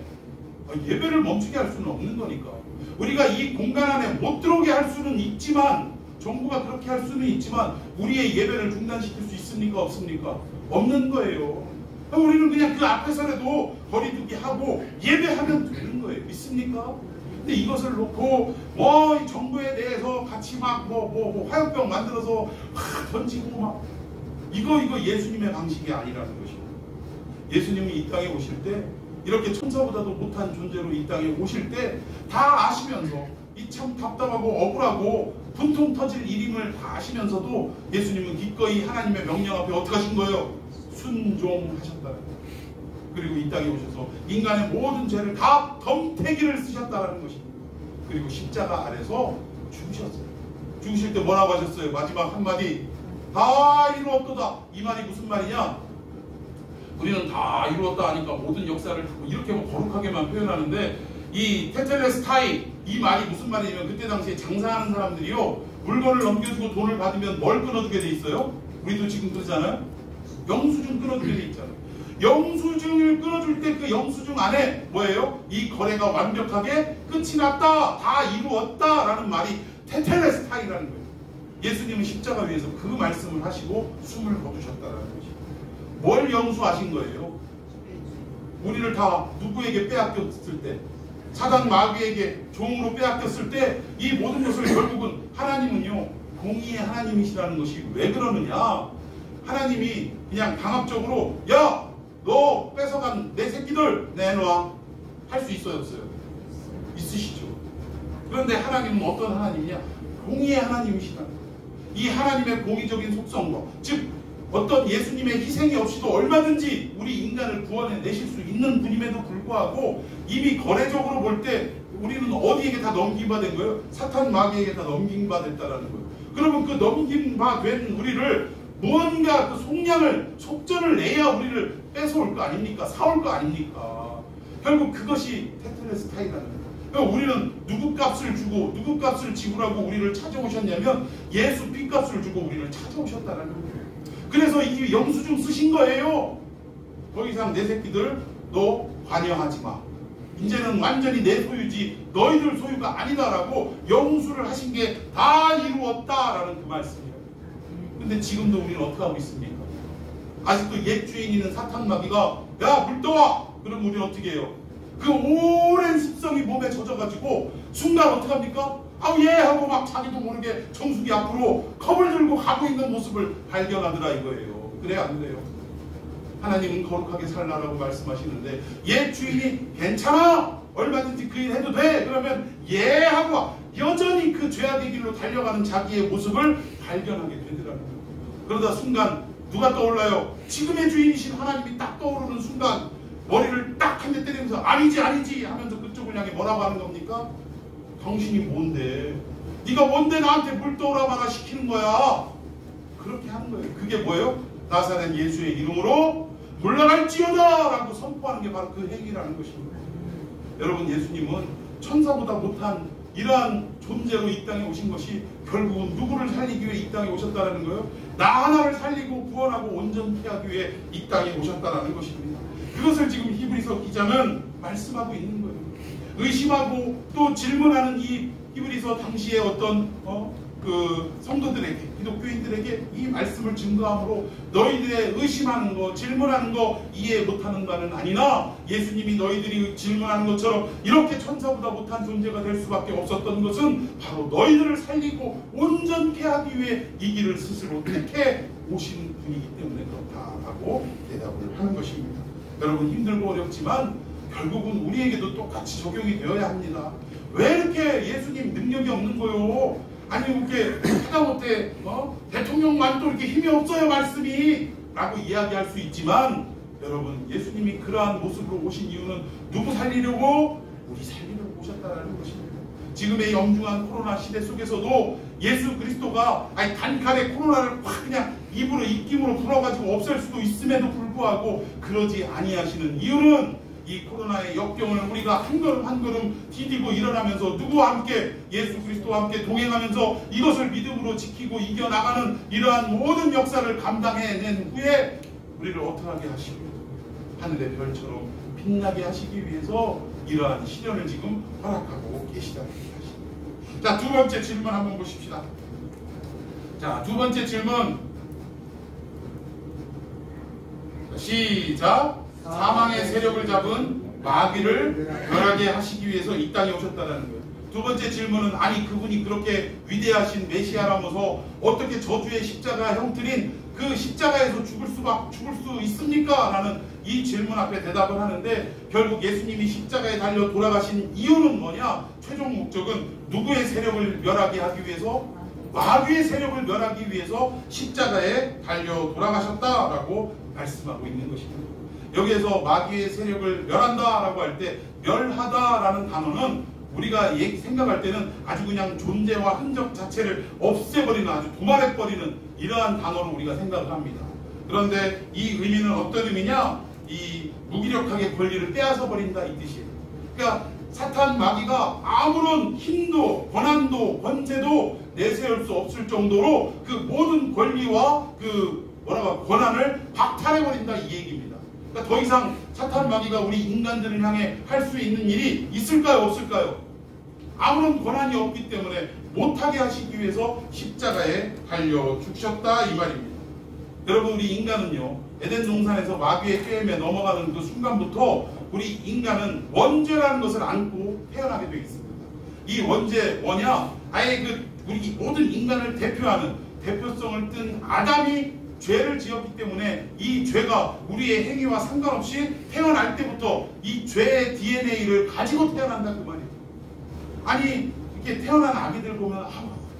예배를 멈추게 할 수는 없는 거니까. 우리가 이 공간 안에 못 들어오게 할 수는 있지만 정부가 그렇게 할 수는 있지만 우리의 예배를 중단시킬 수 있습니까? 없습니까? 없는 거예요. 우리는 그냥 그 앞에서라도 거리두기 하고 예배하면 되는 거예요. 믿습니까? 근데 이것을 놓고 이 정부에 대해서 같이 막 화염병 만들어서 막 던지고 막 이거 예수님의 방식이 아니라는 것입니다. 예수님이 이 땅에 오실 때 이렇게 천사보다도 못한 존재로 이 땅에 오실 때 다 아시면서 이 참 답답하고 억울하고 분통 터질 일임을 다 아시면서도 예수님은 기꺼이 하나님의 명령 앞에 어떻게 하신 거예요? 순종하셨다는 거예요. 그리고 이 땅에 오셔서 인간의 모든 죄를 다 덤태기를 쓰셨다는 것입니다. 그리고 십자가 아래서 죽으셨어요. 죽으실 때 뭐라고 하셨어요? 마지막 한마디 다 이루었도다. 이 말이 무슨 말이냐? 우리는 다 이루었다 하니까 모든 역사를 이렇게 거룩하게만 표현하는데 이 테텔레스타이 이 말이 무슨 말이냐면 그때 당시에 장사하는 사람들이요 물건을 넘겨주고 돈을 받으면 뭘 끊어두게 돼 있어요? 우리도 지금 그러잖아요. 영수증 끊어두게 돼 있잖아요. 영수증을 끊어줄 때 그 영수증 안에 뭐예요? 이 거래가 완벽하게 끝이 났다, 다 이루었다 라는 말이 테텔레스타이라는 거예요. 예수님은 십자가 위에서 그 말씀을 하시고 숨을 거두셨다라는 것이죠. 뭘 영수하신 거예요? 우리를 다 누구에게 빼앗겼을 때, 사단 마귀에게 종으로 빼앗겼을 때 이 모든 것을 결국은 하나님은요 공의의 하나님이시라는 것이 왜 그러느냐? 하나님이 그냥 강압적으로 야! 너 뺏어간 내 새끼들 내놔 할 수 있어요 없어요? 있으시죠. 그런데 하나님은 어떤 하나님이냐? 공의의 하나님이시다. 이 하나님의 공의적인 속성과 즉 어떤 예수님의 희생이 없이도 얼마든지 우리 인간을 구원해 내실 수 있는 분임에도 불구하고 이미 거래적으로 볼 때 우리는 어디에게 다 넘김받은 거예요? 사탄 마귀에게 다 넘김받았다라는 거예요. 그러면 그 넘김받은 우리를 무언가 그 속전을 내야 우리를 뺏어올 거 아닙니까? 사올 거 아닙니까? 결국 그것이 테텔레스타이라는 거예요. 그러니까 우리는 누구 값을 주고 누구 값을 지불하고 우리를 찾아오셨냐면 예수 핏값을 주고 우리를 찾아오셨다는 거예요. 그래서 이 영수증 쓰신 거예요. 더 이상 내 새끼들 너 관여하지 마. 이제는 완전히 내 소유지 너희들 소유가 아니다라고 영수를 하신 게 다 이루었다라는 그 말씀이에요. 근데 지금도 우리는 어떻게 하고 있습니까? 아직도 옛 주인이는 사탄 마귀가 야 물 떠와! 그럼 우리는 어떻게 해요? 그 오랜 습성이 몸에 젖어가지고 순간 어떻게 합니까? 아우 예 하고 막 자기도 모르게 정수기 앞으로 컵을 들고 가고 있는 모습을 발견하더라 이거예요. 그래요 안 그래요? 하나님은 거룩하게 살라라고 말씀하시는데 옛 주인이 괜찮아 얼마든지 그 일 해도 돼 그러면 예 하고 여전히 그 죄악의 길로 달려가는 자기의 모습을 발견하게 되더라고요. 그러다 순간 누가 떠올라요? 지금의 주인이신 하나님이 딱 떠오르는 순간 머리를 딱 한 대 때리면서 아니지 하면서 그쪽을 향해 뭐라고 하는 겁니까? 당신이 뭔데? 네가 뭔데 나한테 물 떠오라 마라 시키는 거야? 그렇게 하는 거예요. 그게 뭐예요? 나사렛 예수의 이름으로 물러갈지어다 라고 선포하는 게 바로 그 행위라는 것입니다. 여러분 예수님은 천사보다 못한 이러한 존재로 이 땅에 오신 것이 결국은 누구를 살리기 위해 이 땅에 오셨다는 거예요? 나 하나를 살리고 구원하고 온전케 하기 위해 이 땅에 오셨다는 것입니다. 그것을 지금 히브리서 기자는 말씀하고 있는 거예요. 의심하고 또 질문하는 이 히브리서 당시의 어떤 그 성도들에게 기독교인들에게 이 말씀을 증거함으로 너희들의 의심하는 거 질문하는 거 이해 못하는 바는 아니나 예수님이 너희들이 질문하는 것처럼 이렇게 천사보다 못한 존재가 될 수밖에 없었던 것은 바로 너희들을 살리고 온전케 하기 위해 이 길을 스스로 택해 오신 분이기 때문에 그렇다라고 대답을 하는 것입니다. 여러분 힘들고 어렵지만 결국은 우리에게도 똑같이 적용이 되어야 합니다. 왜 이렇게 예수님 능력이 없는 거요? 아니 이렇게 하다못해 대통령만 또 이렇게 힘이 없어요 말씀이 라고 이야기할 수 있지만 여러분 예수님이 그러한 모습으로 오신 이유는 누구 살리려고? 우리 살리려고 오셨다는 것입니다. 지금의 엄중한 코로나 시대 속에서도 예수 그리스도가 단칼에 코로나를 확 그냥 입으로 입김으로 불어가지고 없앨 수도 있음에도 불구하고 그러지 아니하시는 이유는 이 코로나의 역경을 우리가 한 걸음 한 걸음 디디고 일어나면서 누구와 함께 예수 그리스도와 함께 동행하면서 이것을 믿음으로 지키고 이겨나가는 이러한 모든 역사를 감당해낸 후에 우리를 어떠하게 하시고 하늘의 별처럼 빛나게 하시기 위해서 이러한 시련을 지금 허락하고 계시다는 것입니다. 자, 두 번째 질문 한번 보십시다. 자, 두 번째 질문 시작. 사망의 세력을 잡은 마귀를 멸하게 하시기 위해서 이 땅에 오셨다는 거예요. 두 번째 질문은 아니 그분이 그렇게 위대하신 메시아라면서 어떻게 저주의 십자가 형틀인 그 십자가에서 죽을 수 있습니까? 라는 이 질문 앞에 대답을 하는데 결국 예수님이 십자가에 달려 돌아가신 이유는 뭐냐? 최종 목적은 누구의 세력을 멸하게 하기 위해서? 마귀의 세력을 멸하기 위해서 십자가에 달려 돌아가셨다라고 말씀하고 있는 것입니다. 여기에서 마귀의 세력을 멸한다라고 할 때 멸하다라는 단어는 우리가 생각할 때는 아주 그냥 존재와 흔적 자체를 없애버리는 아주 도말해버리는 이러한 단어로 우리가 생각을 합니다. 그런데 이 의미는 어떤 의미냐? 이 무기력하게 권리를 빼앗아 버린다 이 뜻이에요. 그러니까 사탄 마귀가 아무런 힘도 권한도 권세도 내세울 수 없을 정도로 그 모든 권리와 그 권한을 박탈해버린다 이 얘기입니다. 그러니까 더 이상 사탄 마귀가 우리 인간들을 향해 할 수 있는 일이 있을까요? 없을까요? 아무런 권한이 없기 때문에 못하게 하시기 위해서 십자가에 달려 죽으셨다 이 말입니다. 여러분 우리 인간은요 에덴 동산에서 마귀의 꾀임에 넘어가는 그 순간부터 우리 인간은 원죄라는 것을 안고 태어나게 되어 있습니다. 이 원죄 뭐냐? 아예 우리 모든 인간을 대표하는 대표성을 뗀 아담이 죄를 지었기 때문에 이 죄가 우리의 행위와 상관없이 태어날 때부터 이 죄의 DNA를 가지고 태어난다 그 말이에요. 아니 이렇게 태어난 아기들 보면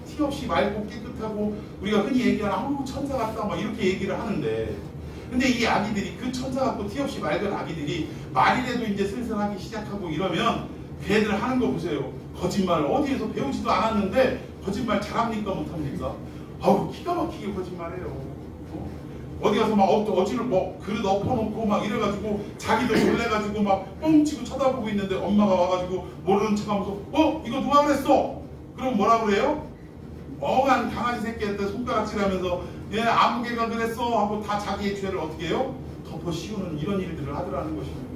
티 없이 맑고 깨끗하고 우리가 흔히 얘기하는 천사 같다 막 이렇게 얘기를 하는데, 근데 이 아기들이 그 천사 같고 티 없이 맑은 아기들이 말이라도 이제 슬슬 하기 시작하고 이러면 걔들 하는 거 보세요. 거짓말 어디에서 배우지도 않았는데 거짓말 잘합니까 못합니까? 기가 막히게 거짓말해요. 어디 가서 막 어지를 뭐 그릇 엎어놓고 막 이래가지고 자기도 놀래가지고 막 뻥치고 쳐다보고 있는데 엄마가 와가지고 모르는 척하면서 이거 누가 그랬어? 그럼 뭐라 그래요? 멍한 강아지 새끼한테 손가락질하면서 얘 아무개가 그랬어 하고 다 자기의 죄를 어떻게 해요? 덮어 씌우는 이런 일들을 하더라는 것입니다.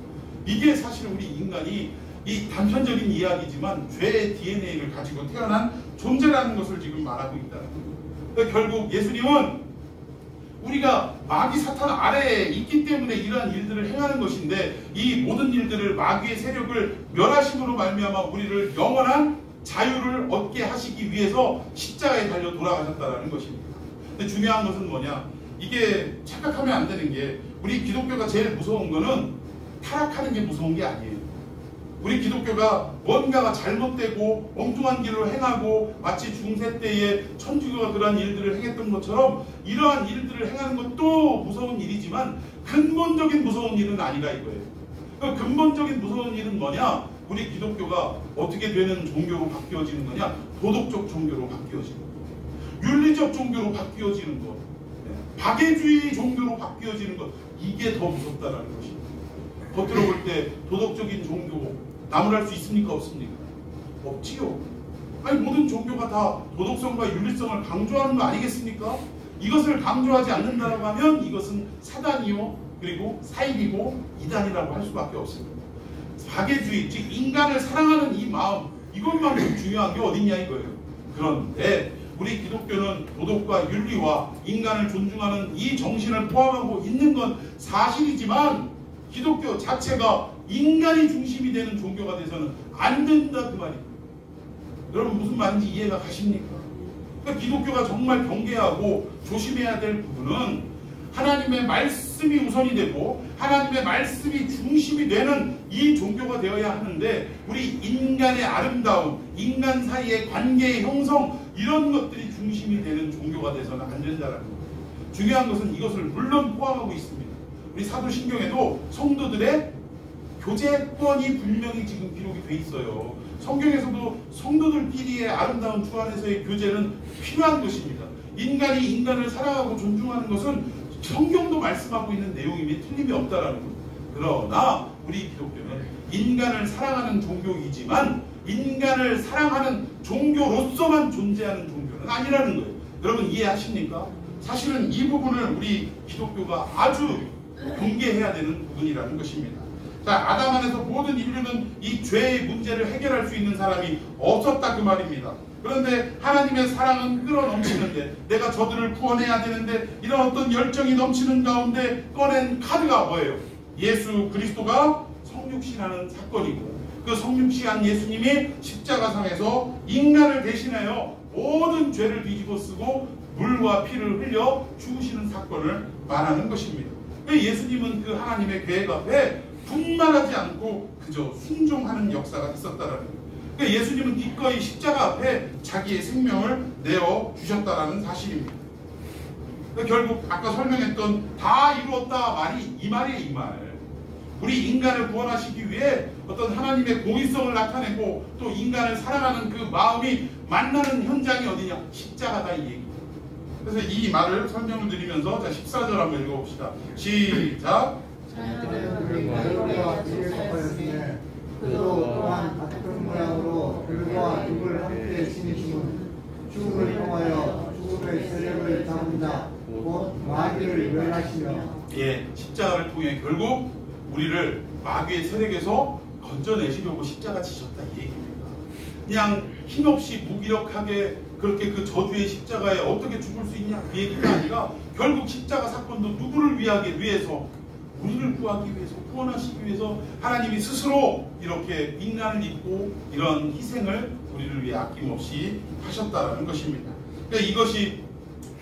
이게 사실 우리 인간이 이 단편적인 이야기지만 죄의 DNA를 가지고 태어난 존재라는 것을 지금 말하고 있다는 거예요. 그러니까 결국 예수님은 우리가 마귀 사탄 아래에 있기 때문에 이러한 일들을 행하는 것인데, 이 모든 일들을 마귀의 세력을 멸하심으로 말미암아 우리를 영원한 자유를 얻게 하시기 위해서 십자가에 달려 돌아가셨다는 것입니다. 근데 중요한 것은 뭐냐? 이게 착각하면 안 되는 게, 우리 기독교가 제일 무서운 거는 타락하는 게 무서운 게 아니에요. 우리 기독교가 뭔가가 잘못되고 엉뚱한 길로 행하고 마치 중세 때에 천주교가 그러한 일들을 행했던 것처럼 이러한 일들을 행하는 것도 무서운 일이지만 근본적인 무서운 일은 아니라 이거예요. 그 근본적인 무서운 일은 뭐냐? 우리 기독교가 어떻게 되는 종교로 바뀌어지는 거냐? 도덕적 종교로 바뀌어지는 거, 윤리적 종교로 바뀌어지는 것, 박애주의 종교로 바뀌어지는 것, 이게 더 무섭다라는 것입니다. 겉으로 볼 때 도덕적인 종교 나무랄 수 있습니까? 없습니까? 없지요. 아니 모든 종교가 다 도덕성과 윤리성을 강조하는 거 아니겠습니까? 이것을 강조하지 않는다고 하면 이것은 사단이요, 그리고 사입이고 이단이라고 할 수밖에 없습니다. 박애주의, 즉 인간을 사랑하는 이 마음, 이것만큼 중요한 게 어딨냐 이거예요. 그런데 우리 기독교는 도덕과 윤리와 인간을 존중하는 이 정신을 포함하고 있는 건 사실이지만 기독교 자체가 인간이 중심이 되는 종교가 돼서는 안 된다 그 말이에요. 여러분 무슨 말인지 이해가 가십니까? 그러니까 기독교가 정말 경계하고 조심해야 될 부분은 하나님의 말씀이 우선이 되고 하나님의 말씀이 중심이 되는 이 종교가 되어야 하는데, 우리 인간의 아름다움, 인간 사이의 관계의 형성, 이런 것들이 중심이 되는 종교가 돼서는 안 된다는 거예요. 중요한 것은 이것을 물론 포함하고 있습니다. 우리 사도신경에도 성도들의 교제권이 분명히 지금 기록이 돼 있어요. 성경에서도 성도들끼리의 아름다운 주 안에서의 교제는 필요한 것입니다. 인간이 인간을 사랑하고 존중하는 것은 성경도 말씀하고 있는 내용임에 틀림이 없다라는 거예요. 그러나 우리 기독교는 인간을 사랑하는 종교이지만 인간을 사랑하는 종교로서만 존재하는 종교는 아니라는 거예요. 여러분 이해하십니까? 사실은 이 부분을 우리 기독교가 아주 경계해야 되는 부분이라는 것입니다. 자, 아담 안에서 모든 인류는 이 죄의 문제를 해결할 수 있는 사람이 없었다 그 말입니다. 그런데 하나님의 사랑은 끌어넘치는데, 내가 저들을 구원해야 되는데, 이런 어떤 열정이 넘치는 가운데 꺼낸 카드가 뭐예요? 예수 그리스도가 성육신하는 사건이고, 그 성육신한 예수님이 십자가상에서 인간을 대신하여 모든 죄를 뒤집어 쓰고 물과 피를 흘려 죽으시는 사건을 말하는 것입니다. 예수님은 그 하나님의 계획 앞에 분만하지 않고 그저 순종하는 역사가 있었다라는 거예요. 그러니까 예수님은 기꺼이 십자가 앞에 자기의 생명을 내어 주셨다라는 사실입니다. 그러니까 결국 아까 설명했던 다 이루었다 말이 이 말이에요, 이 말. 우리 인간을 구원하시기 위해 어떤 하나님의 공의성을 나타내고 또 인간을 사랑하는 그 마음이 만나는 현장이 어디냐? 십자가다 이 얘기입니다. 그래서 이 말을 설명을 드리면서 자 14절 한번 읽어봅시다. 시작. 그도 또한 같은 모양으로 들과 육을 함께 지니시는 죽음을 통하여 죽음의 세력을 잡은 자 곧 마귀를 멸하시며, 예, 십자가를 통해 결국 우리를 마귀의 세력에서 건져내시려고 십자가 지셨다 이 얘기입니다. 그냥 힘없이 무기력하게 그렇게 그 저주의 십자가에 어떻게 죽을 수 있냐 그 얘기가 아니라, 결국 십자가 사건도 누구를 위해서 우리를 구하기 위해서, 구원하시기 위해서 하나님이 스스로 이렇게 인간을 입고 이런 희생을 우리를 위해 아낌없이 하셨다는 것입니다. 그러니까 이것이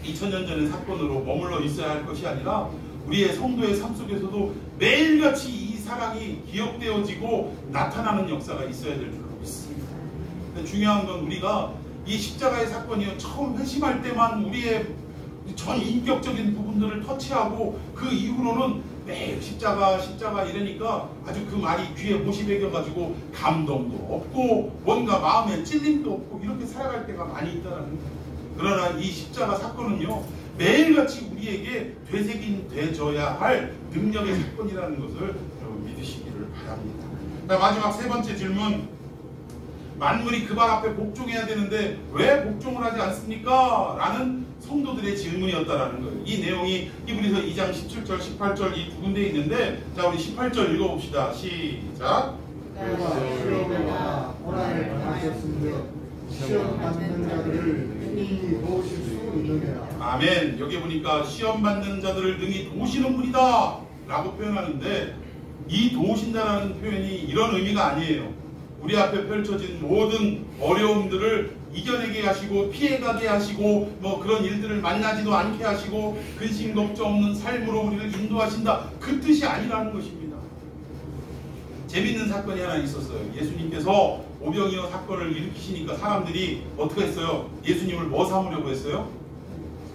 2000년 전의 사건으로 머물러 있어야 할 것이 아니라 우리의 성도의 삶 속에서도 매일같이 이 사랑이 기억되어지고 나타나는 역사가 있어야 될 줄로 믿습니다. 근데 중요한 건 우리가 이 십자가의 사건이요, 처음 회심할 때만 우리의 전 인격적인 부분들을 터치하고 그 이후로는 매일 십자가 이러니까 아주 그 말이 귀에 못이 배겨가지고 감동도 없고 뭔가 마음에 찔림도 없고 이렇게 살아갈 때가 많이 있다는 거예요. 그러나 이 십자가 사건은요, 매일같이 우리에게 되새겨져야 할 능력의 사건이라는 것을 여러분 믿으시기를 바랍니다. 자, 마지막 세 번째 질문. 만물이 그 발 앞에 복종해야 되는데 왜 복종을 하지 않습니까? 라는 성도들의 질문이었다라는 거예요. 이 내용이 히브리서 2장 17절, 18절 이 두 군데 있는데, 자, 우리 18절 읽어봅시다. 시작. 시험에나 고난을 당하셨으므로 시험 받는 자들을 능히 도우실 수 있느니라. 아멘. 여기 보니까 시험 받는 자들을 능히 도우시는 분이다 라고 표현하는데, 이 도우신다라는 표현이 이런 의미가 아니에요. 우리 앞에 펼쳐진 모든 어려움들을 이겨내게 하시고 피해가게 하시고 뭐 그런 일들을 만나지도 않게 하시고 근심 걱정 없는 삶으로 우리를 인도하신다, 그 뜻이 아니라는 것입니다. 재밌는 사건이 하나 있었어요. 예수님께서 오병이어 사건을 일으키시니까 사람들이 어떻게 했어요? 예수님을 뭐 삼으려고 했어요?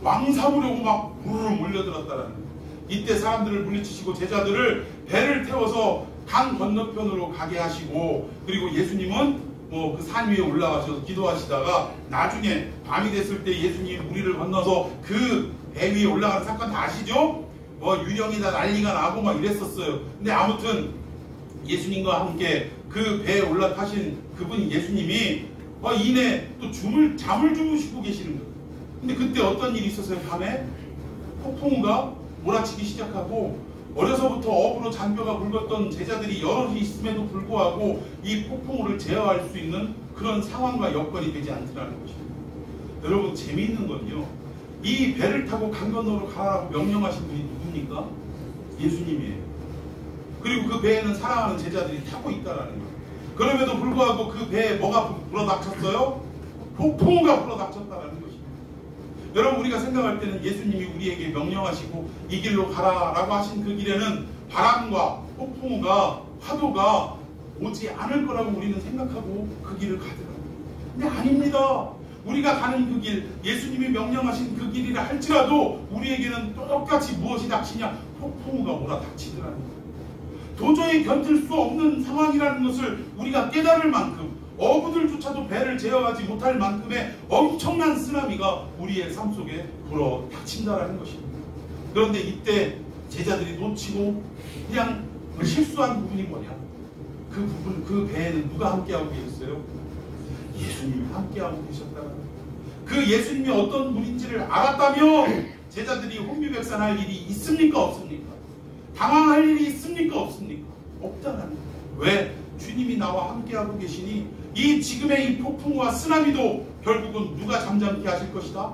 왕 삼으려고 막 우르르 몰려들었다라는 거예요. 이때 사람들을 물리치시고 제자들을 배를 태워서 강 건너편으로 가게 하시고, 그리고 예수님은 뭐 그 산 위에 올라가셔서 기도하시다가 나중에 밤이 됐을 때 예수님이 무리를 건너서 그 배 위에 올라가는 사건 다 아시죠? 뭐 유령이다 난리가 나고 막 이랬었어요. 근데 아무튼 예수님과 함께 그 배에 올라타신 그분 예수님이 이내 또 잠을 주무시고 계시는 거예요. 근데 그때 어떤 일이 있었어요? 밤에 폭풍우가 몰아치기 시작하고 어려서부터 업으로 잔뼈가 굵었던 제자들이 여럿이 있음에도 불구하고 이 폭풍우를 제어할 수 있는 그런 상황과 여건이 되지 않더라는 것입니다. 여러분, 재미있는 건요, 이 배를 타고 강 건너로 가라고 명령하신 분이 누굽니까? 예수님이에요. 그리고 그 배에는 사랑하는 제자들이 타고 있다라는 거예요. 그럼에도 불구하고 그 배에 뭐가 불어닥쳤어요? 폭풍우가 불어닥쳤다라는 것입니다. 여러분, 우리가 생각할 때는 예수님이 우리에게 명령하시고 이 길로 가라라고 하신 그 길에는 바람과 폭풍우가, 파도가 오지 않을 거라고 우리는 생각하고 그 길을 가더라고요. 근데 아닙니다. 우리가 가는 그 길, 예수님이 명령하신 그 길이라 할지라도 우리에게는 똑같이 무엇이 닥치냐? 폭풍우가 몰아닥치더라는 거예요. 도저히 견딜 수 없는 상황이라는 것을 우리가 깨달을 만큼, 어부들조차도 배를 제어하지 못할 만큼의 엄청난 쓰나미가 우리의 삶 속에 불어 닥친다라는 것입니다. 그런데 이때 제자들이 놓치고 그냥 실수한 부분이 뭐냐? 그 배에는 누가 함께하고 계셨어요? 예수님이 함께하고 계셨다는 거예요. 그 예수님이 어떤 분인지를 알았다면 제자들이 혼비백산할 일이 있습니까? 없습니까? 당황할 일이 있습니까? 없습니까? 없다는 거예요. 왜? 주님이 나와 함께하고 계시니 이 지금의 이 폭풍과 쓰나미도 결국은 누가 잠잠케 하실 것이다?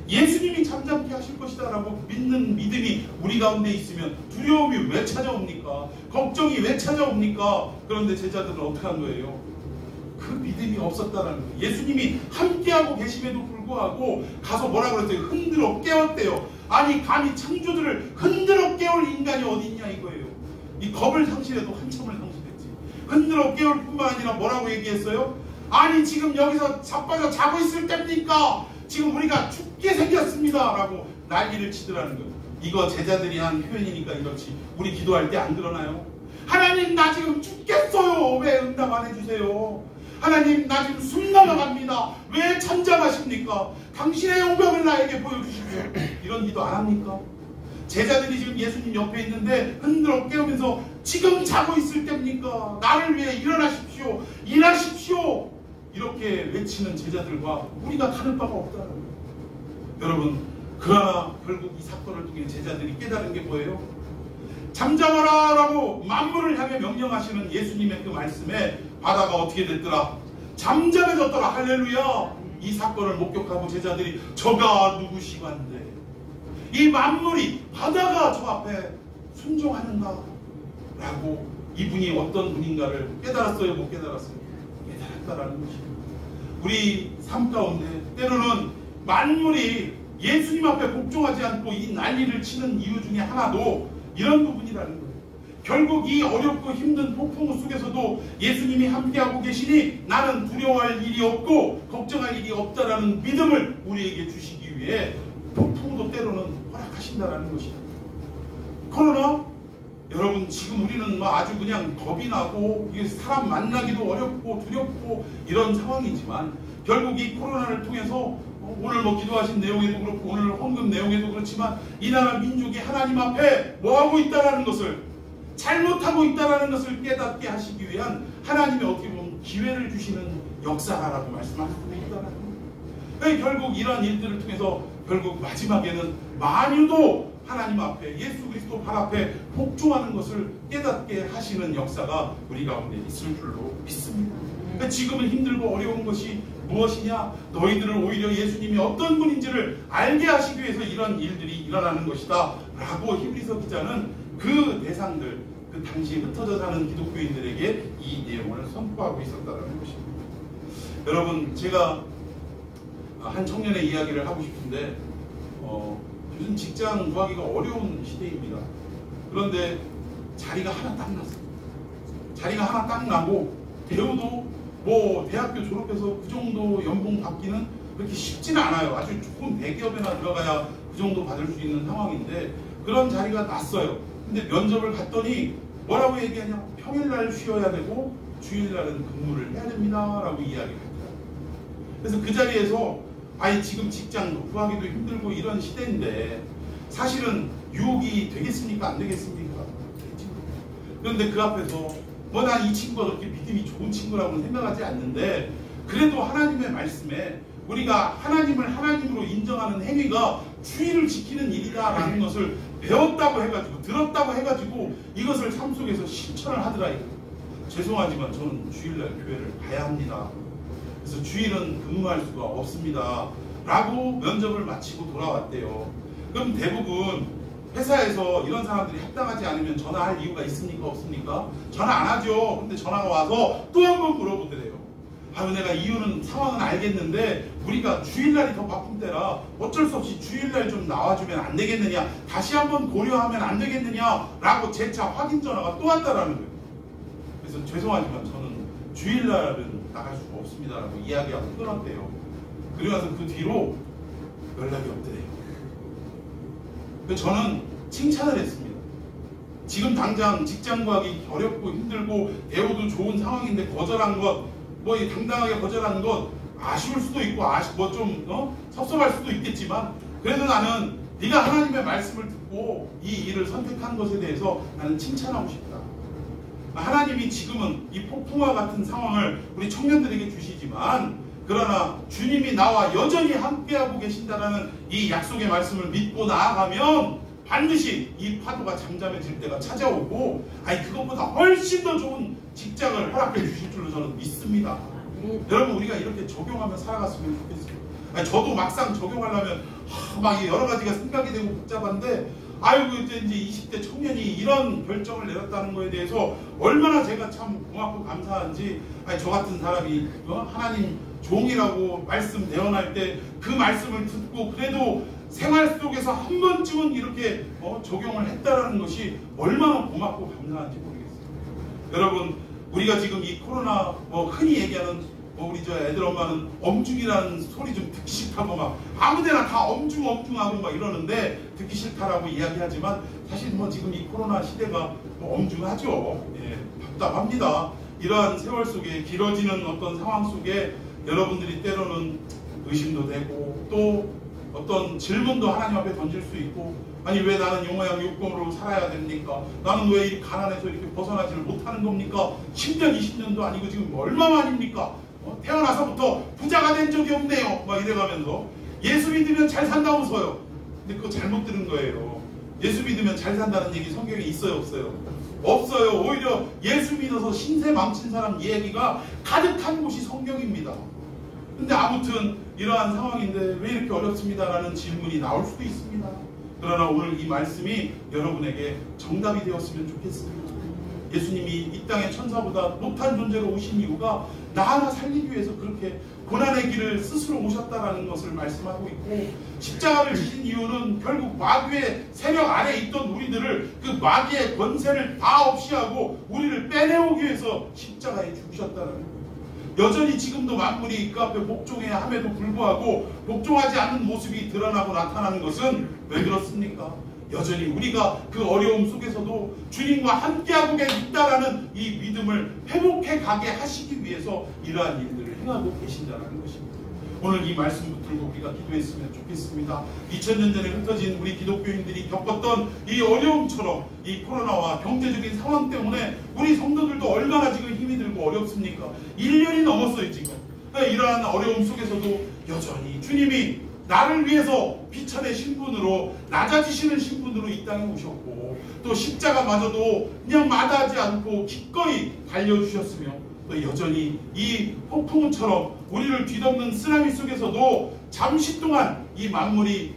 예수님이 잠잠케 하실 것이다 라고 믿는 믿음이 우리 가운데 있으면 두려움이 왜 찾아옵니까? 걱정이 왜 찾아옵니까? 그런데 제자들은 어떻게 한 거예요? 그 믿음이 없었다는 거예요. 예수님이 함께하고 계심에도 불구하고 가서 뭐라 그랬어요? 흔들어 깨웠대요. 아니, 감히 창조들을 흔들어 깨울 인간이 어디 있냐 이거예요. 이 겁을 상실해도 한참을 상실했지. 흔들어 깨울 뿐만 아니라 뭐라고 얘기했어요? 아니, 지금 여기서 자빠져 자고 있을 때입니까? 지금 우리가 죽게 생겼습니다 라고 난리를 치더라는 거예요. 이거 제자들이 한 표현이니까 이렇지, 우리 기도할 때 안 그러나요? 하나님, 나 지금 죽겠어요. 왜 응답 안 해주세요? 하나님, 나 지금 숨 넘어갑니다. 왜 잠잠하십니까? 당신의 용병을 나에게 보여주십시오. 이런 기도 안 합니까? 제자들이 지금 예수님 옆에 있는데 흔들어 깨우면서 지금 자고 있을 때입니까? 나를 위해 일어나십시오. 일하십시오. 이렇게 외치는 제자들과 우리가 다를 바가 없다는 거예요. 여러분, 그러나 결국 이 사건을 통해 제자들이 깨달은 게 뭐예요? 잠잠하라 라고 만물을 향해 명령하시는 예수님의 그 말씀에 바다가 어떻게 됐더라? 잠잠해졌더라. 할렐루야. 이 사건을 목격하고 제자들이 저가 누구시간데 이 만물이, 바다가 저 앞에 순종하는가? 라고 이분이 어떤 분인가를 깨달았어요? 못 깨달았어요? 깨달았다라는 것입니다. 우리 삶 가운데 때로는 만물이 예수님 앞에 복종하지 않고 이 난리를 치는 이유 중에 하나도 이런 부분이라는 거예요. 결국 이 어렵고 힘든 폭풍 속에서도 예수님이 함께하고 계시니 나는 두려워할 일이 없고 걱정할 일이 없다라는 믿음을 우리에게 주시기 위해 폭풍도 때로는 허락하신다라는 것이다. 그러나 여러분, 지금 우리는 아주 그냥 겁이 나고 사람 만나기도 어렵고 두렵고 이런 상황이지만 결국 이 코로나를 통해서 오늘 기도하신 내용에도 그렇고 오늘 헌금 내용에도 그렇지만 이 나라 민족이 하나님 앞에 뭐하고 있다라는 것을, 잘못하고 있다라는 것을 깨닫게 하시기 위한 하나님의 어떻게 보면 기회를 주시는 역사라고 말씀하셨습니다. 결국 이러한 일들을 통해서 결국 마지막에는 만유도 하나님 앞에, 예수 그리스도 발 앞에 복종하는 것을 깨닫게 하시는 역사가 우리 가운데 있을 줄로 믿습니다. 지금은 힘들고 어려운 것이 무엇이냐? 너희들을 오히려 예수님이 어떤 분인지를 알게 하시기 위해서 이런 일들이 일어나는 것이다 라고 히브리서 기자는 그 대상들, 그 당시에 흩어져 사는 기독교인들에게 이 내용을 선포하고 있었다는 것입니다. 여러분, 제가 한 청년의 이야기를 하고 싶은데 요즘 직장 구하기가 어려운 시대입니다. 그런데 자리가 하나 딱 났어요. 자리가 하나 딱 나고 배우도 대학교 졸업해서 그 정도 연봉 받기는 그렇게 쉽지는 않아요. 아주 조금 대기업에나 들어가야 그 정도 받을 수 있는 상황인데 그런 자리가 났어요. 근데 면접을 갔더니 뭐라고 얘기하냐? 평일날 쉬어야 되고 주일날은 근무를 해야 됩니다 라고 이야기를 했더라고요. 그래서 그 자리에서 지금 직장 구하기도 힘들고 이런 시대인데 사실은 유혹이 되겠습니까? 안 되겠습니까? 그런데 그 앞에서 난 이 친구가 그렇게 믿음이 좋은 친구라고는 생각하지 않는데 그래도 하나님의 말씀에 우리가 하나님을 하나님으로 인정하는 행위가 주의를 지키는 일이다라는 것을 배웠다고 해가지고 들었다고 해가지고 이것을 삶 속에서 실천을 하더라. 죄송하지만 저는 주일날 교회를 가야 합니다. 그래서 주일은 근무할 수가 없습니다 라고 면접을 마치고 돌아왔대요. 그럼 대부분 회사에서 이런 사람들이 합당하지 않으면 전화할 이유가 있습니까? 없습니까? 전화 안 하죠. 근데 전화가 와서 또 한 번 물어보더래요. 내가 이유는 상황은 알겠는데 우리가 주일날이 더 바쁜 때라 어쩔 수 없이 주일날 좀 나와주면 안 되겠느냐, 다시 한번 고려하면 안 되겠느냐 라고 재차 확인 전화가 또 왔다라는 거예요. 그래서 죄송하지만 저는 주일날은 나갈 수가 없습니다 라고 이야기하고 끊었대요. 그리고 나서 그 뒤로 연락이 없더래요. 저는 칭찬을 했습니다. 지금 당장 직장 구하기 어렵고 힘들고 대우도 좋은 상황인데 거절한 것, 당당하게 거절한 것 아쉬울 수도 있고 섭섭할 수도 있겠지만 그래도 나는 네가 하나님의 말씀을 듣고 이 일을 선택한 것에 대해서 나는 칭찬하고 싶다. 하나님이 지금은 이 폭풍과 같은 상황을 우리 청년들에게 주시지만 그러나 주님이 나와 여전히 함께하고 계신다는 이 약속의 말씀을 믿고 나아가면 반드시 이 파도가 잠잠해질 때가 찾아오고 그것보다 훨씬 더 좋은 직장을 허락해 주실 줄로 저는 믿습니다. 여러분, 우리가 이렇게 적용하며 살아갔으면 좋겠어요. 저도 막상 적용하려면 여러 가지가 생각이 되고 복잡한데 이제 20대 청년이 이런 결정을 내렸다는 거에 대해서 얼마나 제가 참 고맙고 감사한지. 저 같은 사람이 하나님 종이라고 말씀 대언할 때 그 말씀을 듣고 그래도 생활 속에서 한 번쯤은 이렇게 적용을 했다라는 것이 얼마나 고맙고 감사한지 모르겠어요. 여러분, 우리가 지금 이 코로나 흔히 얘기하는 우리 애들 엄마는 엄중이라는 소리 좀 듣기 싫다고 아무데나 다 엄중하고 이러는데 듣기 싫다라고 이야기하지만 사실 지금 이 코로나 시대가 엄중하죠. 답답합니다. 이러한 세월 속에 길어지는 어떤 상황 속에 여러분들이 때로는 의심도 되고 또 어떤 질문도 하나님 앞에 던질 수 있고 왜 나는 용화양 육공으로 살아야 됩니까? 나는 왜 이 가난에서 이렇게 벗어나지를 못하는 겁니까? 10년 20년도 아니고 지금 얼마만입니까? 태어나서부터 부자가 된 적이 없네요 이래가면서 예수 믿으면 잘 산다 웃어요. 근데 그거 잘못 들은 거예요. 예수 믿으면 잘 산다는 얘기 성경에 있어요 없어요? 없어요. 오히려 예수 믿어서 신세 망친 사람 얘기가 가득한 곳이 성경입니다. 근데 아무튼 이러한 상황인데 왜 이렇게 어렵습니다라는 질문이 나올 수도 있습니다. 그러나 오늘 이 말씀이 여러분에게 정답이 되었으면 좋겠습니다. 예수님이 이 땅에 천사보다 못한 존재로 오신 이유가 나 하나 살리기 위해서 그렇게 고난의 길을 스스로 오셨다라는 것을 말씀하고 있고, 십자가를 지신 이유는 결국 마귀의 세력 아래에 있던 우리들을 그 마귀의 권세를 다 없이 하고 우리를 빼내오기 위해서 십자가에 죽으셨다는 거예요. 여전히 지금도 만물이 그 앞에 복종해야 함에도 불구하고 복종하지 않는 모습이 드러나고 나타나는 것은 왜 그렇습니까? 여전히 우리가 그 어려움 속에서도 주님과 함께하고 있다라는 이 믿음을 회복해 가게 하시기 위해서 이러한 일들을 행하고 계신다는 것입니다. 오늘 이 말씀 붙들고 우리가 기도했으면 좋겠습니다. 2000년 전에 흩어진 우리 기독교인들이 겪었던 이 어려움처럼 이 코로나와 경제적인 상황 때문에 우리 성도들도 얼마나 지금 힘이 들고 어렵습니까? 1년이 넘었어요 지금. 이러한 어려움 속에서도 여전히 주님이 나를 위해서 비천의 신분으로 낮아지시는 신분으로 이 땅에 오셨고, 또 십자가마저도 그냥 마다하지 않고 기꺼이 달려주셨으며, 또 여전히 이 폭풍우처럼 우리를 뒤덮는 쓰나미 속에서도 잠시 동안 이 만물이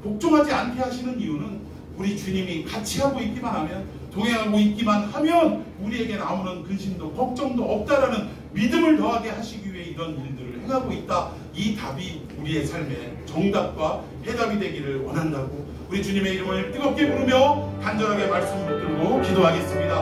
복종하지 않게 하시는 이유는 우리 주님이 같이 하고 있기만 하면, 동행하고 있기만 하면 우리에게 아무런 근심도 걱정도 없다라는 믿음을 더하게 하시기 위해 이런 일들을 행하고 있다. 이 답이 우리의 삶의 정답과 해답이 되기를 원한다고 우리 주님의 이름을 뜨겁게 부르며 간절하게 말씀 붙들고 기도하겠습니다.